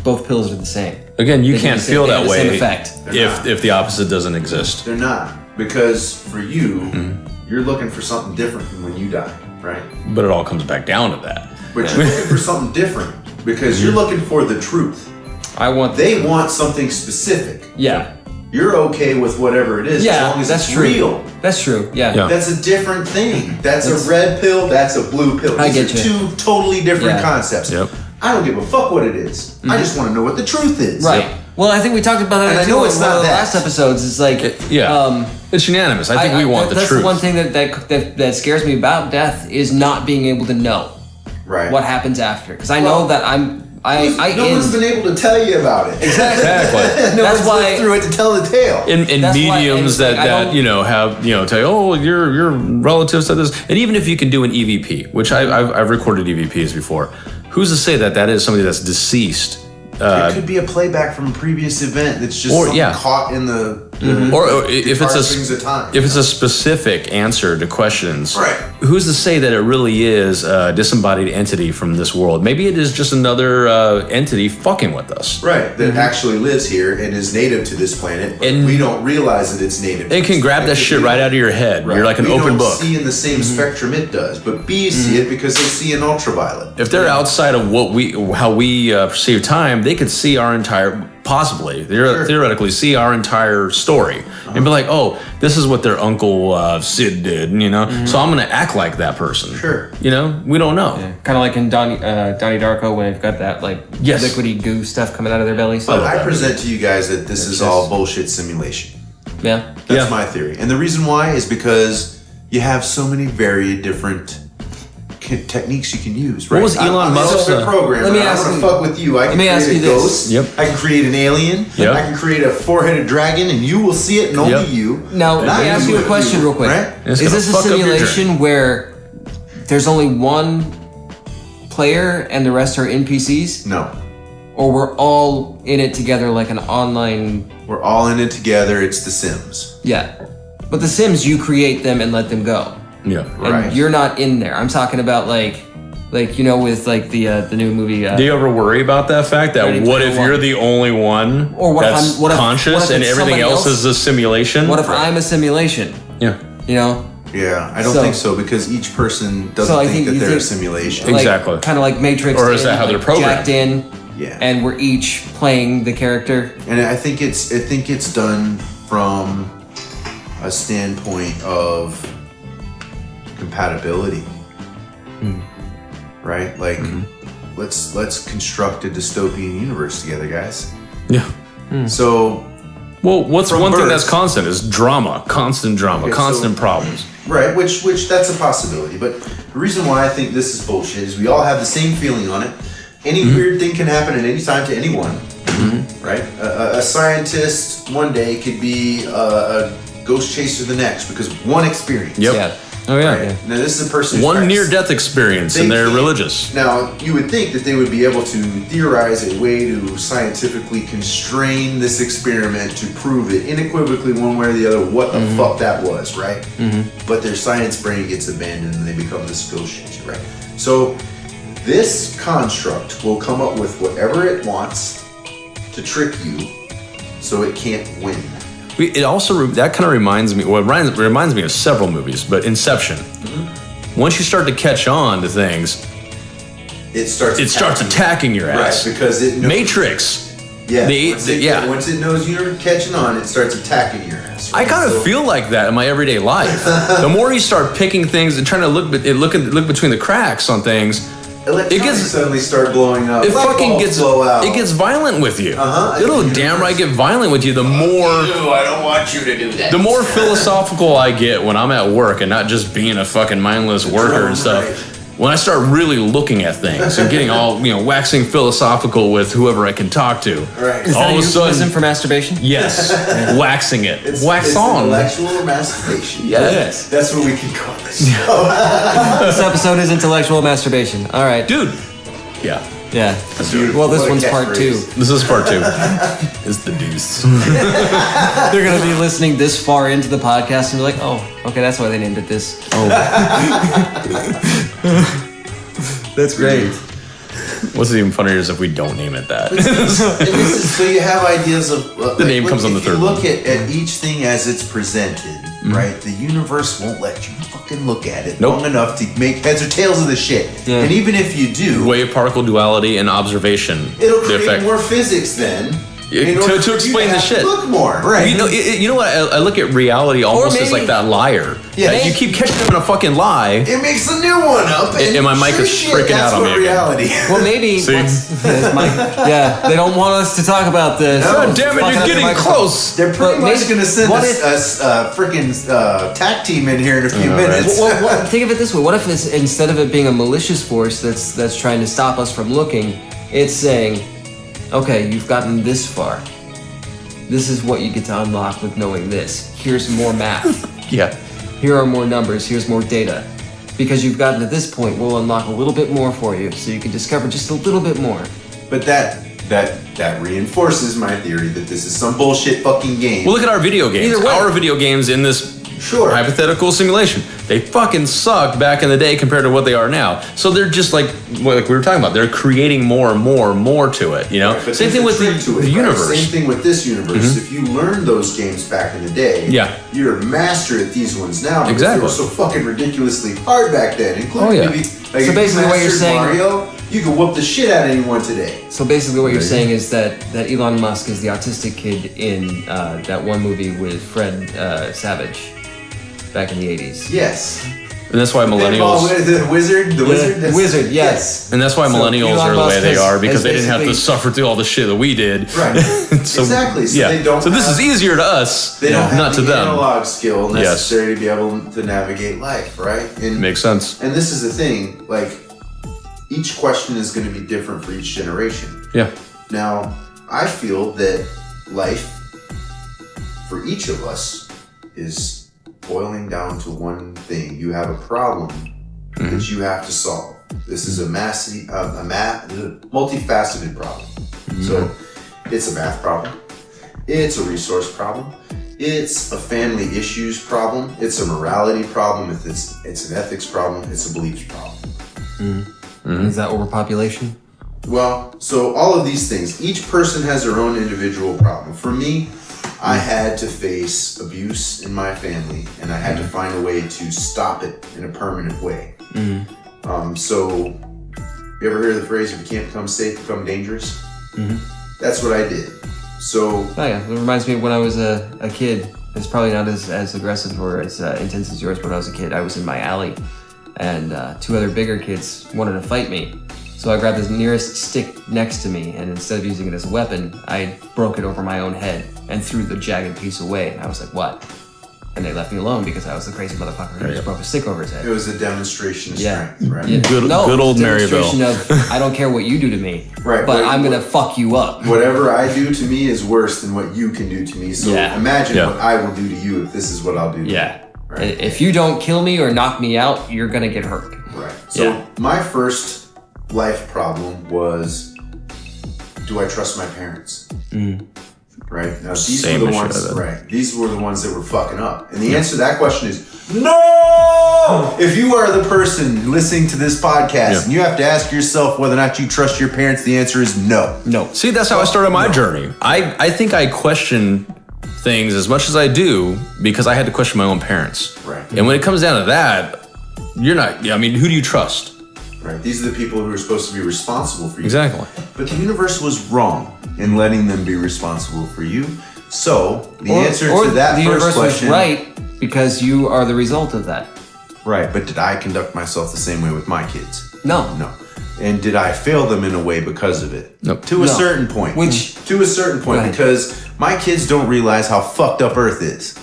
both pills are the same. Again, you They do can't the same- feel they have that the same way effect. if the opposite doesn't exist. they're not, because for you, you're looking for something different from when you die, right? But it all comes back down to that. But you're looking for something different because you're looking for the truth. I want. They want something specific. Yeah. You're okay with whatever it is as Yeah. long as That's it's true. real. That's true. Yeah. Yeah. That's a different thing. That's a red pill. That's a blue pill. I These get are you. two totally different Yeah. concepts. Yep. I don't give a fuck what it is. I just want to know what the truth is. Right. Well, I think we talked about that And I too know in it's one not of the that. last episodes. It's like, Yeah. It's unanimous. I think we want the that's truth. the one thing that scares me about death is not being able to know Right. what happens after. Because I know that no one's been able to tell you about it. Exactly. Exactly. No That's one's why- lived through it to tell the tale. In That's why- mediums and it's like, I that don't- have tell you, oh, your relatives said this, and even if you can do an EVP, which I've recorded EVPs before, who's to say that is somebody that's deceased? It could be a playback from a previous event that's just or, something yeah. caught in the Or if things at time, it's a specific answer to questions, right? Who's to say that it really is a disembodied entity from this world? Maybe it is just another entity fucking with us, right? That actually lives here and is native to this planet, but we don't realize that it's native. It can grab that shit right out of your head. Right. You're like an open book. We don't see in the same spectrum it does, but bees see it because they see an ultraviolet. If they're outside of how we perceive time, they could see our entire. Possibly, theoretically, see our entire story and be like, "Oh, this is what their uncle Sid did," So I'm gonna act like that person. Sure. We don't know. Yeah. Kind of like in Donnie Darko when they've got that liquidy goo stuff coming out of their bellies. But I present to you guys that this is all bullshit simulation. Yeah, that's my theory, and the reason why is because you have so many very different techniques you can use. Right? What was Elon Musk's program? Let me ask you. Fuck with you. I can create a ghost. Yep. I can create an alien. Yep. I can create a four-headed dragon, and you will see it, and only you. Now, let me ask you a question real quick. Right? Is this a simulation where there's only one player and the rest are NPCs? No. Or we're all in it together like an online... We're all in it together. It's The Sims. Yeah. But The Sims, you create them and let them go. Yeah, and you're not in there. I'm talking about with the new movie. Do you ever worry about that fact that what if you're the only one that's conscious and everything else is a simulation? What if I'm a simulation? Yeah. Yeah, I don't think so because each person doesn't think that they're a simulation. Exactly. Kind of like Matrix. Or is that how they're programmed? Jacked in. Yeah. And we're each playing the character. And I think it's done from a standpoint of compatibility, right? Like, let's construct a dystopian universe together, guys. Yeah. So, well, what's one thing that's constant is drama, constant drama, constant problems. Right, which that's a possibility. But the reason why I think this is bullshit is we all have the same feeling on it. Any weird thing can happen at any time to anyone, right? A scientist one day could be a ghost chaser the next because one experience. Yep. Yeah. Oh yeah. Right? Now this is a person one near-death experience, and they're religious. Now you would think that they would be able to theorize a way to scientifically constrain this experiment to prove it unequivocally one way or the other what the fuck that was, right? But their science brain gets abandoned and they become this ghost chaser, right? So this construct will come up with whatever it wants to trick you, so it can't win. It also that kind of reminds me. Well, it reminds me of several movies, but Inception. Once you start to catch on to things, it starts attacking your ass. Right, because it knows. Matrix. Yeah. Once it knows you're catching on, it starts attacking your ass. Right? I kind of feel like that in my everyday life. The more you start picking things and trying to look between the cracks on things. Electronics suddenly start blowing up. It fucking gets violent with you. It'll damn right get violent with you. The more I don't want you to do that. The more philosophical I get when I'm at work and not just being a fucking mindless worker and stuff. Right. When I start really looking at things and getting all waxing philosophical with whoever I can talk to. Right. Is that a euphemism for masturbation? Yes. Waxing it. Wax on. Intellectual masturbation. Yes. That's what we can call this. This episode is intellectual masturbation. All right. Dude. Yeah. Yeah. Well, this one's part 2. This is part 2. It's the deuce. They're going to be listening this far into the podcast and be like, oh, okay, that's why they named it this. Oh. That's great. What's even funnier is if we don't name it that. So you have ideas of... the name comes on the third one. Look at each thing as it's presented, right? The universe won't let you fucking look at it long enough to make heads or tails of the shit. Yeah. And even if you do... Wave particle duality and observation. It'll create more physics then. To explain the shit. Look more, right? You know what? I look at reality almost as like that liar. Yeah, you keep catching them in a fucking lie. It makes a new one up. And my mic is freaking out on me reality. Well, maybe. They don't want us to talk about this. God damn it! You're getting close. They're pretty much going to send us a freaking TAC team in here in a few minutes. Well, think of it this way: what if instead of it being a malicious force that's trying to stop us from looking, it's saying, okay, you've gotten this far. This is what you get to unlock with knowing this. Here's more math. Yeah. Here are more numbers. Here's more data. Because you've gotten to this point, we'll unlock a little bit more for you so you can discover just a little bit more. But that that reinforces my theory that this is some bullshit fucking game. Well, look at our video games. Either way. Our video games in this hypothetical simulation, they fucking sucked back in the day compared to what they are now. So they're just like we were talking about. They're creating more and more to it. You know, Right, but same thing with the universe. Same thing with this universe. If you learned those games back in the day, you're a master at these ones now. Because they were so fucking ridiculously hard back then. Including maybe, like, so basically, what you're saying, Mario, you can whoop the shit out of anyone today. So basically, what you're saying is that Elon Musk is the autistic kid in that one movie with Fred Savage back in the 80s. Yes. And that's why millennials... The wizard? The wizard, yes. And that's why millennials are the way they are, because they didn't have to suffer through all the shit that we did. Right. So, exactly. So they don't. So this is easier to us, they don't have not to the them. analog skill necessary to be able to navigate life, right? And, makes sense. And this is the thing, like, each question is going to be different for each generation. Yeah. Now, I feel that life for each of us is boiling down to one thing. You have a problem that you have to solve. This is a multifaceted problem. So it's a math problem. It's a resource problem. It's a family issues problem. It's a morality problem. It's an ethics problem. It's a beliefs problem. Is that overpopulation? Well, so all of these things, each person has their own individual problem. For me, I had to face abuse in my family, and I had to find a way to stop it in a permanent way. So, you ever hear the phrase, if you can't become safe, become dangerous? That's what I did. So... Oh yeah, it reminds me of when I was a kid. It's probably not as aggressive or as intense as yours, but when I was a kid, I was in my alley, and two other bigger kids wanted to fight me. So I grabbed the nearest stick next to me, and instead of using it as a weapon, I broke it over my own head and threw the jagged piece away. And I was like, what? And they left me alone because I was the crazy motherfucker who just broke a stick over his head. It was a demonstration of strength, right? Yeah. Good old Maryville. Demonstration of, I don't care what you do to me, right, but I'm going to fuck you up. Whatever I do to me is worse than what you can do to me. So imagine what I will do to you if this is what I'll do to you. Right? If you don't kill me or knock me out, you're going to get hurt. Right. So my first life problem was, do I trust my parents? Right. Now these were the ones. Right. These were the ones that were fucking up, and the answer to that question is no. If you are the person listening to this podcast and you have to ask yourself whether or not you trust your parents, the answer is no. No. See, that's how I started my journey. I think I question things as much as I do because I had to question my own parents. Right. And when it comes down to that, you're not. I mean, who do you trust? Right. These are the people who are supposed to be responsible for you. Exactly. But the universe was wrong in letting them be responsible for you. So the answer to that first question, was right because you are the result of that. Right. But did I conduct myself the same way with my kids? No. No. And did I fail them in a way because of it? Nope. To a certain point. To a certain point, because my kids don't realize how fucked up Earth is.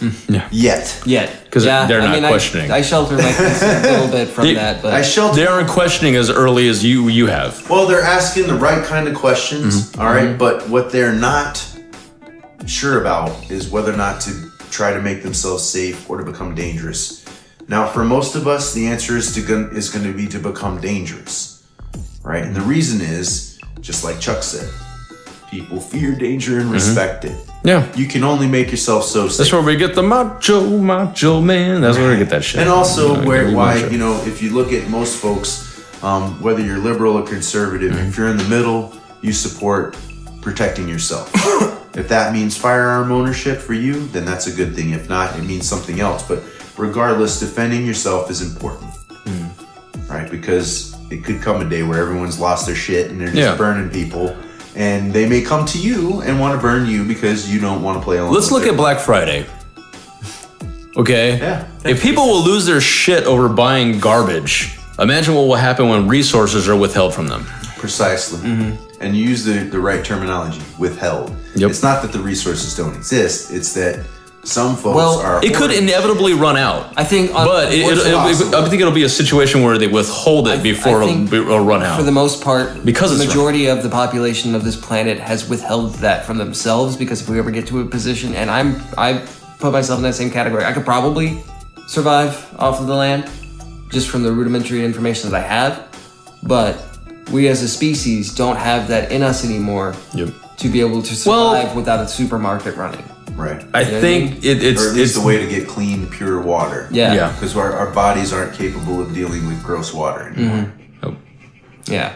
Yet. Because they're not questioning. I shelter my kids a little bit from that, but they aren't questioning as early as you have. Well, they're asking the right kind of questions, all right? But what they're not sure about is whether or not to try to make themselves safe or to become dangerous. Now, for most of us, the answer is going to be to become dangerous. Right? And the reason is, just like Chuck said, people fear danger and respect it. Yeah. You can only make yourself so safe. That's where we get the macho man. That's where we get that shit. And also, if you look at most folks, whether you're liberal or conservative, if you're in the middle, you support protecting yourself. If that means firearm ownership for you, then that's a good thing. If not, it means something else. But regardless, defending yourself is important. Right? Because it could come a day where everyone's lost their shit and they're just burning people, and they may come to you and want to burn you because you don't want to play along. Let's look at Black Friday. Okay? Yeah. If people will lose their shit over buying garbage, imagine what will happen when resources are withheld from them. Precisely. And you use the right terminology, withheld. Yep. It's not that the resources don't exist, it's that some folks are... It could inevitably run out. I think... I think it'll be a situation where they withhold it before it'll run out. For the most part, because the majority of the population of this planet has withheld that from themselves, because if we ever get to a position, and I put myself in that same category, I could probably survive off of the land just from the rudimentary information that I have, but we as a species don't have that in us anymore to be able to survive without a supermarket running. Right. I think it's... Or at least a way to get clean, pure water. Yeah. Because our bodies aren't capable of dealing with gross water anymore. Yeah.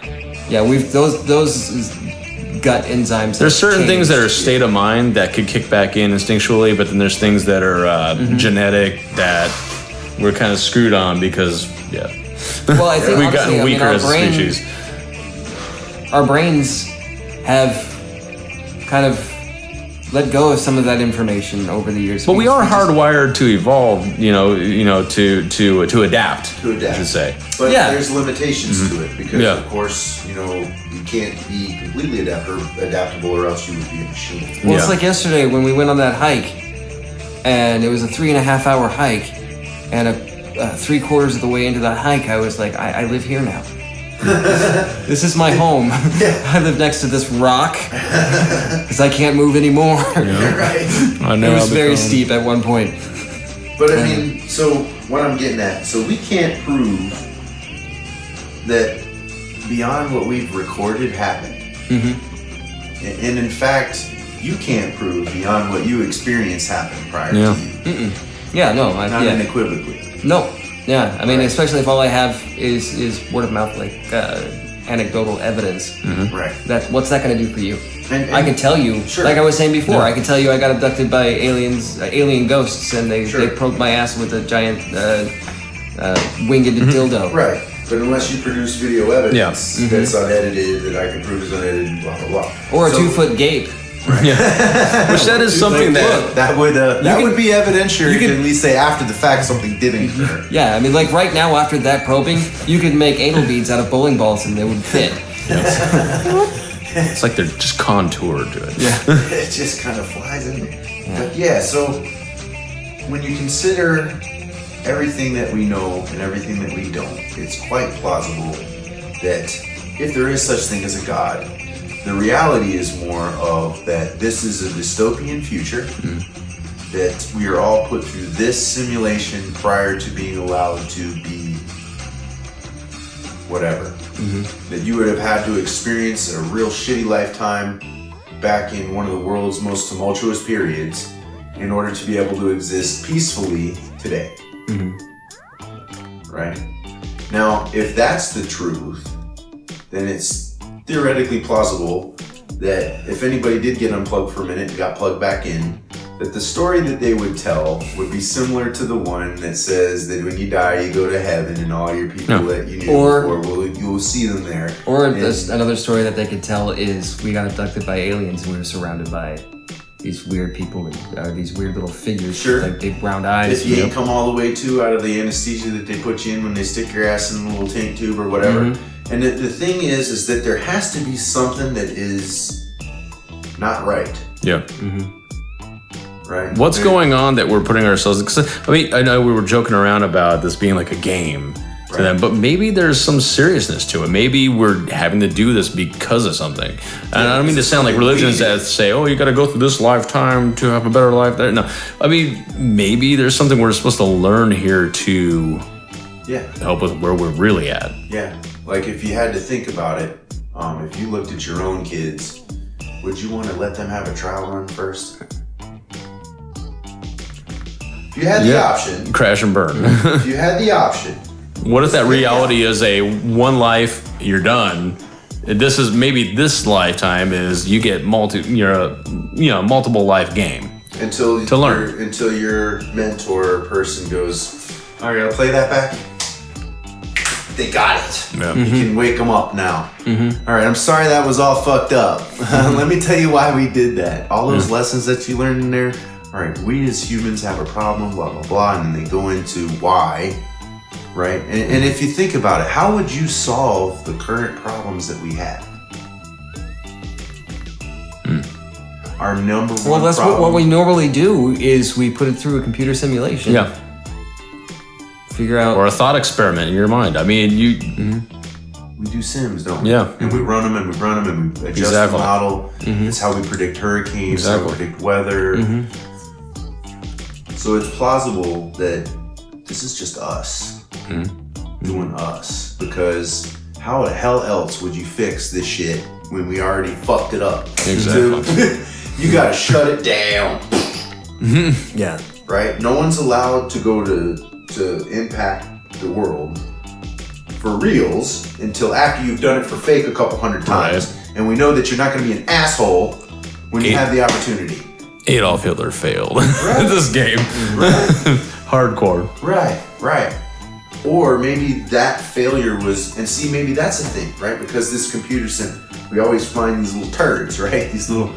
Yeah, those gut enzymes. There's certain things that are state of mind that could kick back in instinctually, but then there's things that are genetic that we're kind of screwed on because, Well, I think we've gotten weaker as a species. Our brains have kind of let go of some of that information over the years. But we are hardwired to evolve, to adapt. I should say. But there's limitations to it because, of course, you can't be completely adaptable or else you would be a machine. Well, it's like yesterday when we went on that hike, and it was a 3.5 hour hike, and 3/4 of the way into that hike, I was like, I live here now. This is my home. I live next to this rock because I can't move anymore. Right. I know it was very steep at one point. But I mean, so what I'm getting at, so we can't prove that beyond what we've recorded happened. And in fact, you can't prove beyond what you experienced happened prior to you. Yeah, no. Not unequivocally. No. Yeah, I mean, especially if all I have is word of mouth, like anecdotal evidence. Right. What's that going to do for you? And I can tell you, like I was saying before, I can tell you I got abducted by alien ghosts, and they probed my ass with a giant winged dildo. Right. But unless you produce video evidence that's unedited, that I can prove is unedited, blah, blah, blah. Or a 2-foot gape. Right. Which that is something that would be evidential. You could at least say after the fact something did occur. Yeah, I mean, like right now after that probing, you could make anal beads out of bowling balls and they would fit. It's like they're just contoured to it. Yeah, it just kind of flies in there. But so when you consider everything that we know and everything that we don't, it's quite plausible that if there is such thing as a God, the reality is more of that this is a dystopian future, that we are all put through this simulation prior to being allowed to be whatever. That you would have had to experience a real shitty lifetime back in one of the world's most tumultuous periods in order to be able to exist peacefully today. Right? Now, if that's the truth, then it's theoretically plausible that if anybody did get unplugged for a minute and got plugged back in, that the story that they would tell would be similar to the one that says that when you die, you go to heaven and all your people that you knew before, you will see them there. Or another story that they could tell is we got abducted by aliens and we were surrounded by these weird people, these weird little figures with like big round eyes. If you ain't come all the way out of the anesthesia that they put you in when they stick your ass in a little tank tube or whatever. And the thing is that there has to be something that is not right. Yeah. Right. What's going on that we're putting ourselves? Cause, I mean, I know we were joking around about this being like a game to them, but maybe there's some seriousness to it. Maybe we're having to do this because of something. And I don't mean to sound like religions that say, "Oh, you got to go through this lifetime to have a better life." There, no. I mean, maybe there's something we're supposed to learn here to help us where we're really at. Yeah. Like if you had to think about it, if you looked at your own kids, would you want to let them have a trial run first? If you had the option. Crash and burn. If you had the option. What if that reality is a one life, you're done? This is maybe this lifetime is you get multiple life game. To learn. Until your mentor person goes, "All right, I'll play that back." They got it. Yeah. You can wake them up now. All right, I'm sorry that was all fucked up. Let me tell you why we did that. All those lessons that you learned in there. All right, we as humans have a problem, blah, blah, blah. And then they go into why, right? And if you think about it, how would you solve the current problems that we have? Our number one Well, that's problem. what we normally do is we put it through a computer simulation. Yeah. Figure out. Or a thought experiment in your mind. I mean, We do sims, don't we? Yeah. And we run them and we run them and we adjust the model. It's how we predict hurricanes, how we predict weather. So it's plausible that this is just us doing us. Because how the hell else would you fix this shit when we already fucked it up? Exactly. You gotta shut it down. Yeah. Right? No one's allowed to go to impact the world for reals until after you've done it for fake a couple hundred times. Right. And we know that you're not gonna be an asshole when you have the opportunity. Adolf Hitler failed Right. this game. Right. Hardcore. Right. Or maybe that failure was, and see, maybe that's the thing, right? Because this computer center, we always find these little turds, right? These little.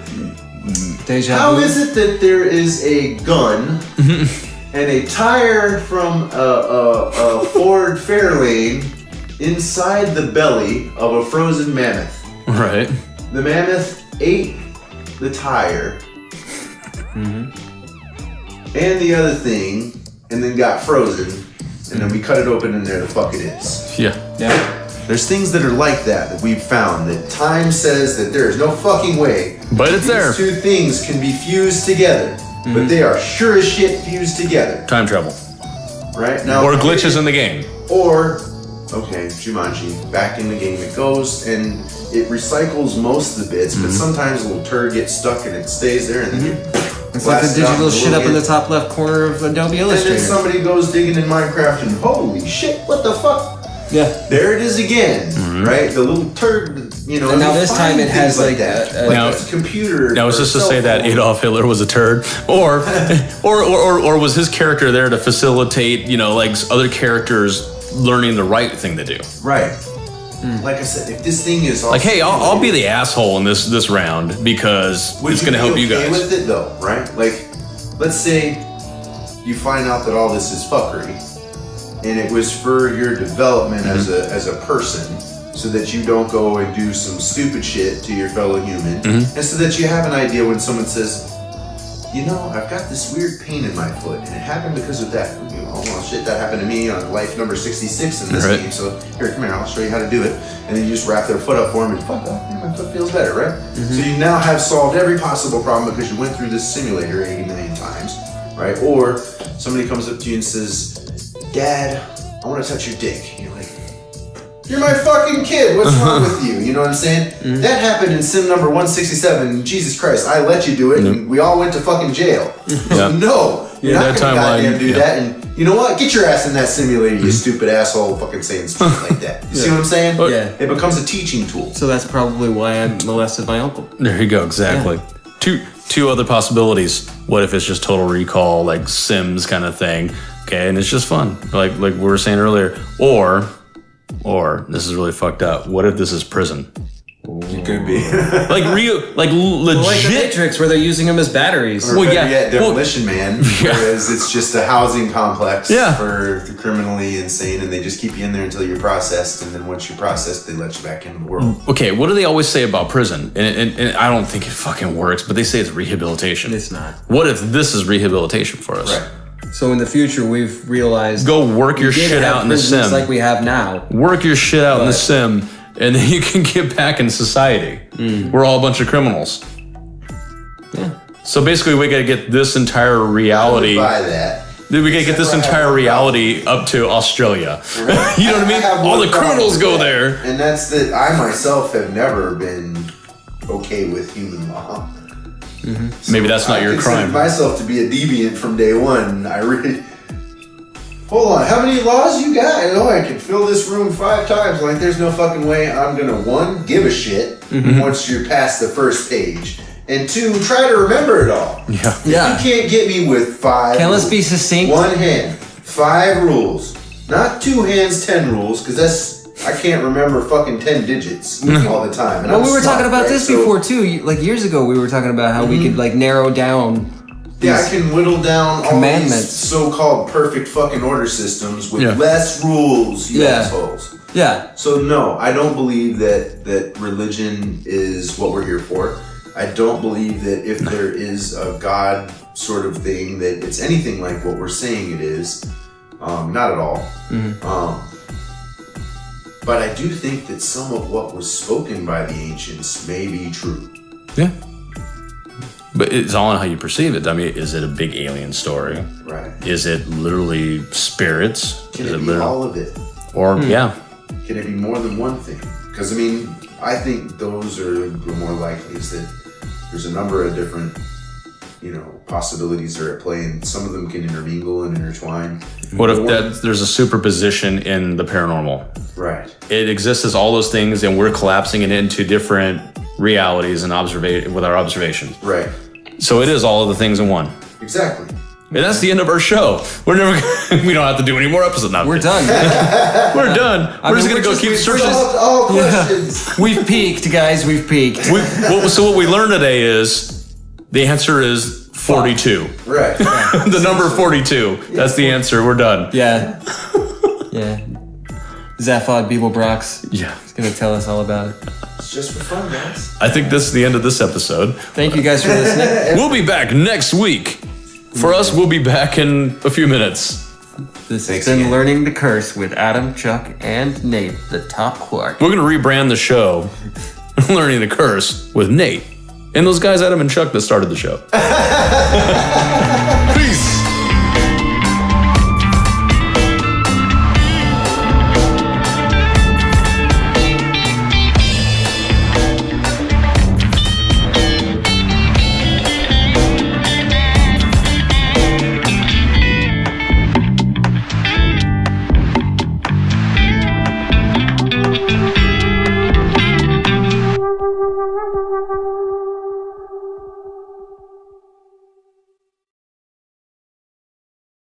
Deja How vu. is it that there is a gun and a tire from a Ford Fairlane inside the belly of a frozen mammoth? Right. The mammoth ate the tire and the other thing, and then got frozen, and then we cut it open, and there the fuck it is. Yeah. Yeah. There's things that are like that we've found that time says that there is no fucking way. But it's there. These two things can be fused together, but they are sure as shit fused together, Time travel. right? Now, Or glitches in the game. Or, okay, Jumanji, back in the game it goes, and it recycles most of the bits, but sometimes a little turd gets stuck and it stays there, and then you It's like the blast it out digital with a shit little up in the hit. top left corner of Adobe And then Illustrator. somebody goes digging in Minecraft and holy shit, what the fuck? Yeah. There it is again, right? The little turd, you know. And now you this find time it things has, like, that. a- like Now- a computer. Now, was or this to cell say that phone. Adolf Hitler was a turd, or was his character there to facilitate, like other characters learning the right thing to do? Right. Like I said, if this thing is Like, hey, I'll be the asshole in this round because Would it's going to help you okay guys. with it though, right? Like, let's say you find out that all this is fuckery, and it was for your development as a person, so that you don't go and do some stupid shit to your fellow human, and so that you have an idea when someone says, I've got this weird pain in my foot, and it happened because of that. Oh well, shit, that happened to me on life number 66 in this Right. game. So here, come here, I'll show you how to do it. And then you just wrap their foot up for them, and fuck, my foot feels better, right? So you now have solved every possible problem because you went through this simulator 80 million times, right? Or somebody comes up to you and says, Dad, I want to touch your dick. And you're like, you're my fucking kid. What's wrong with you? You know what I'm saying? That happened in sim number 167. Jesus Christ, I let you do it, and we all went to fucking jail. Yeah. No, you're Yeah, not that gonna timeline, goddamn do yeah. that. And you know what? Get your ass in that simulator, you stupid asshole, fucking saying stuff like that. You see what I'm saying? Yeah. It becomes a teaching tool. So that's probably why I molested my uncle. There you go, exactly. Two other possibilities. What if it's just Total Recall, like Sims kind of thing? Okay, and it's just fun, like we were saying earlier. Or this is really fucked up. What if this is prison? It could be. Like real, like legit. Like the Matrix, where they're using them as batteries. Or Well, better yeah. yet, Demolition Man, whereas it's just a housing complex Yeah. for the criminally insane, and they just keep you in there until you're processed, and then once you're processed, they let you back into the world. Okay, what do they always say about prison? And I don't think it fucking works, but they say it's rehabilitation. It's not. What if this is rehabilitation for us? Right. So in the future, we've realized Go work your we did shit have out in the prisons sim. like we have now. Work your shit out in the But- sim, and then you can get back in society. We're all a bunch of criminals. Yeah. So basically, we got to get this entire reality. Buy that. We got to get this entire reality up to Australia. You know what I mean? have All one the criminals problem go with there. that, and that's that I myself have never been okay with human law. Maybe that's not I your considered crime. myself to be a deviant from day one. I really. Hold on, how many laws you got? I can fill this room 5 times. Like, there's no fucking way I'm gonna, 1, give a shit once you're past the first page, and 2, try to remember it all. Yeah. Yeah. You can't get me with 5 Okay, let's rules. be succinct. 1 hand, 5 rules. Not 2 hands, 10 rules, because I can't remember fucking 10 digits all the time. And Well, I'm we were smart, talking about right? this So- before too. Like years ago, we were talking about how we could like narrow down. Yeah, I can whittle down all commandments. these so-called perfect fucking order systems with Yeah. less rules, you Yeah. assholes. Yeah. So no, I don't believe that religion is what we're here for. I don't believe that if there is a God sort of thing that it's anything like what we're saying it is. Not at all. But I do think that some of what was spoken by the ancients may be true. Yeah. But it's all on how you perceive it. I mean, is it a big alien story? Right. Is it literally spirits? Can Is it it be literally, all of it? or yeah, Can it be more than one thing? Because, I mean, I think those are more likely, is that there's a number of different, possibilities are at play, and some of them can intermingle and intertwine. What if there's a superposition in the paranormal? Right. It exists as all those things, and we're collapsing it into different realities and with our observations. Right. So it is all of the things in one. Exactly. And that's the end of our show. We don't have to do any more episodes now. We're done. We're done. We're just going to go keep searching. All questions. We've peaked, guys. We've peaked. So what we learned today is the answer is 42. Right. The number 42. That's the answer. We're done. Yeah. Yeah. Zaphod Beeblebrox Yeah. is going to tell us all about it. It's just for fun, guys. I think this is the end of this episode. Thank you guys for listening. We'll be back next week. For us, we'll be back in a few minutes. This has Thanks been again. Learning the Curse with Adam, Chuck, and Nate, the top quark. We're going to rebrand the show Learning the Curse with Nate and those guys, Adam and Chuck, that started the show.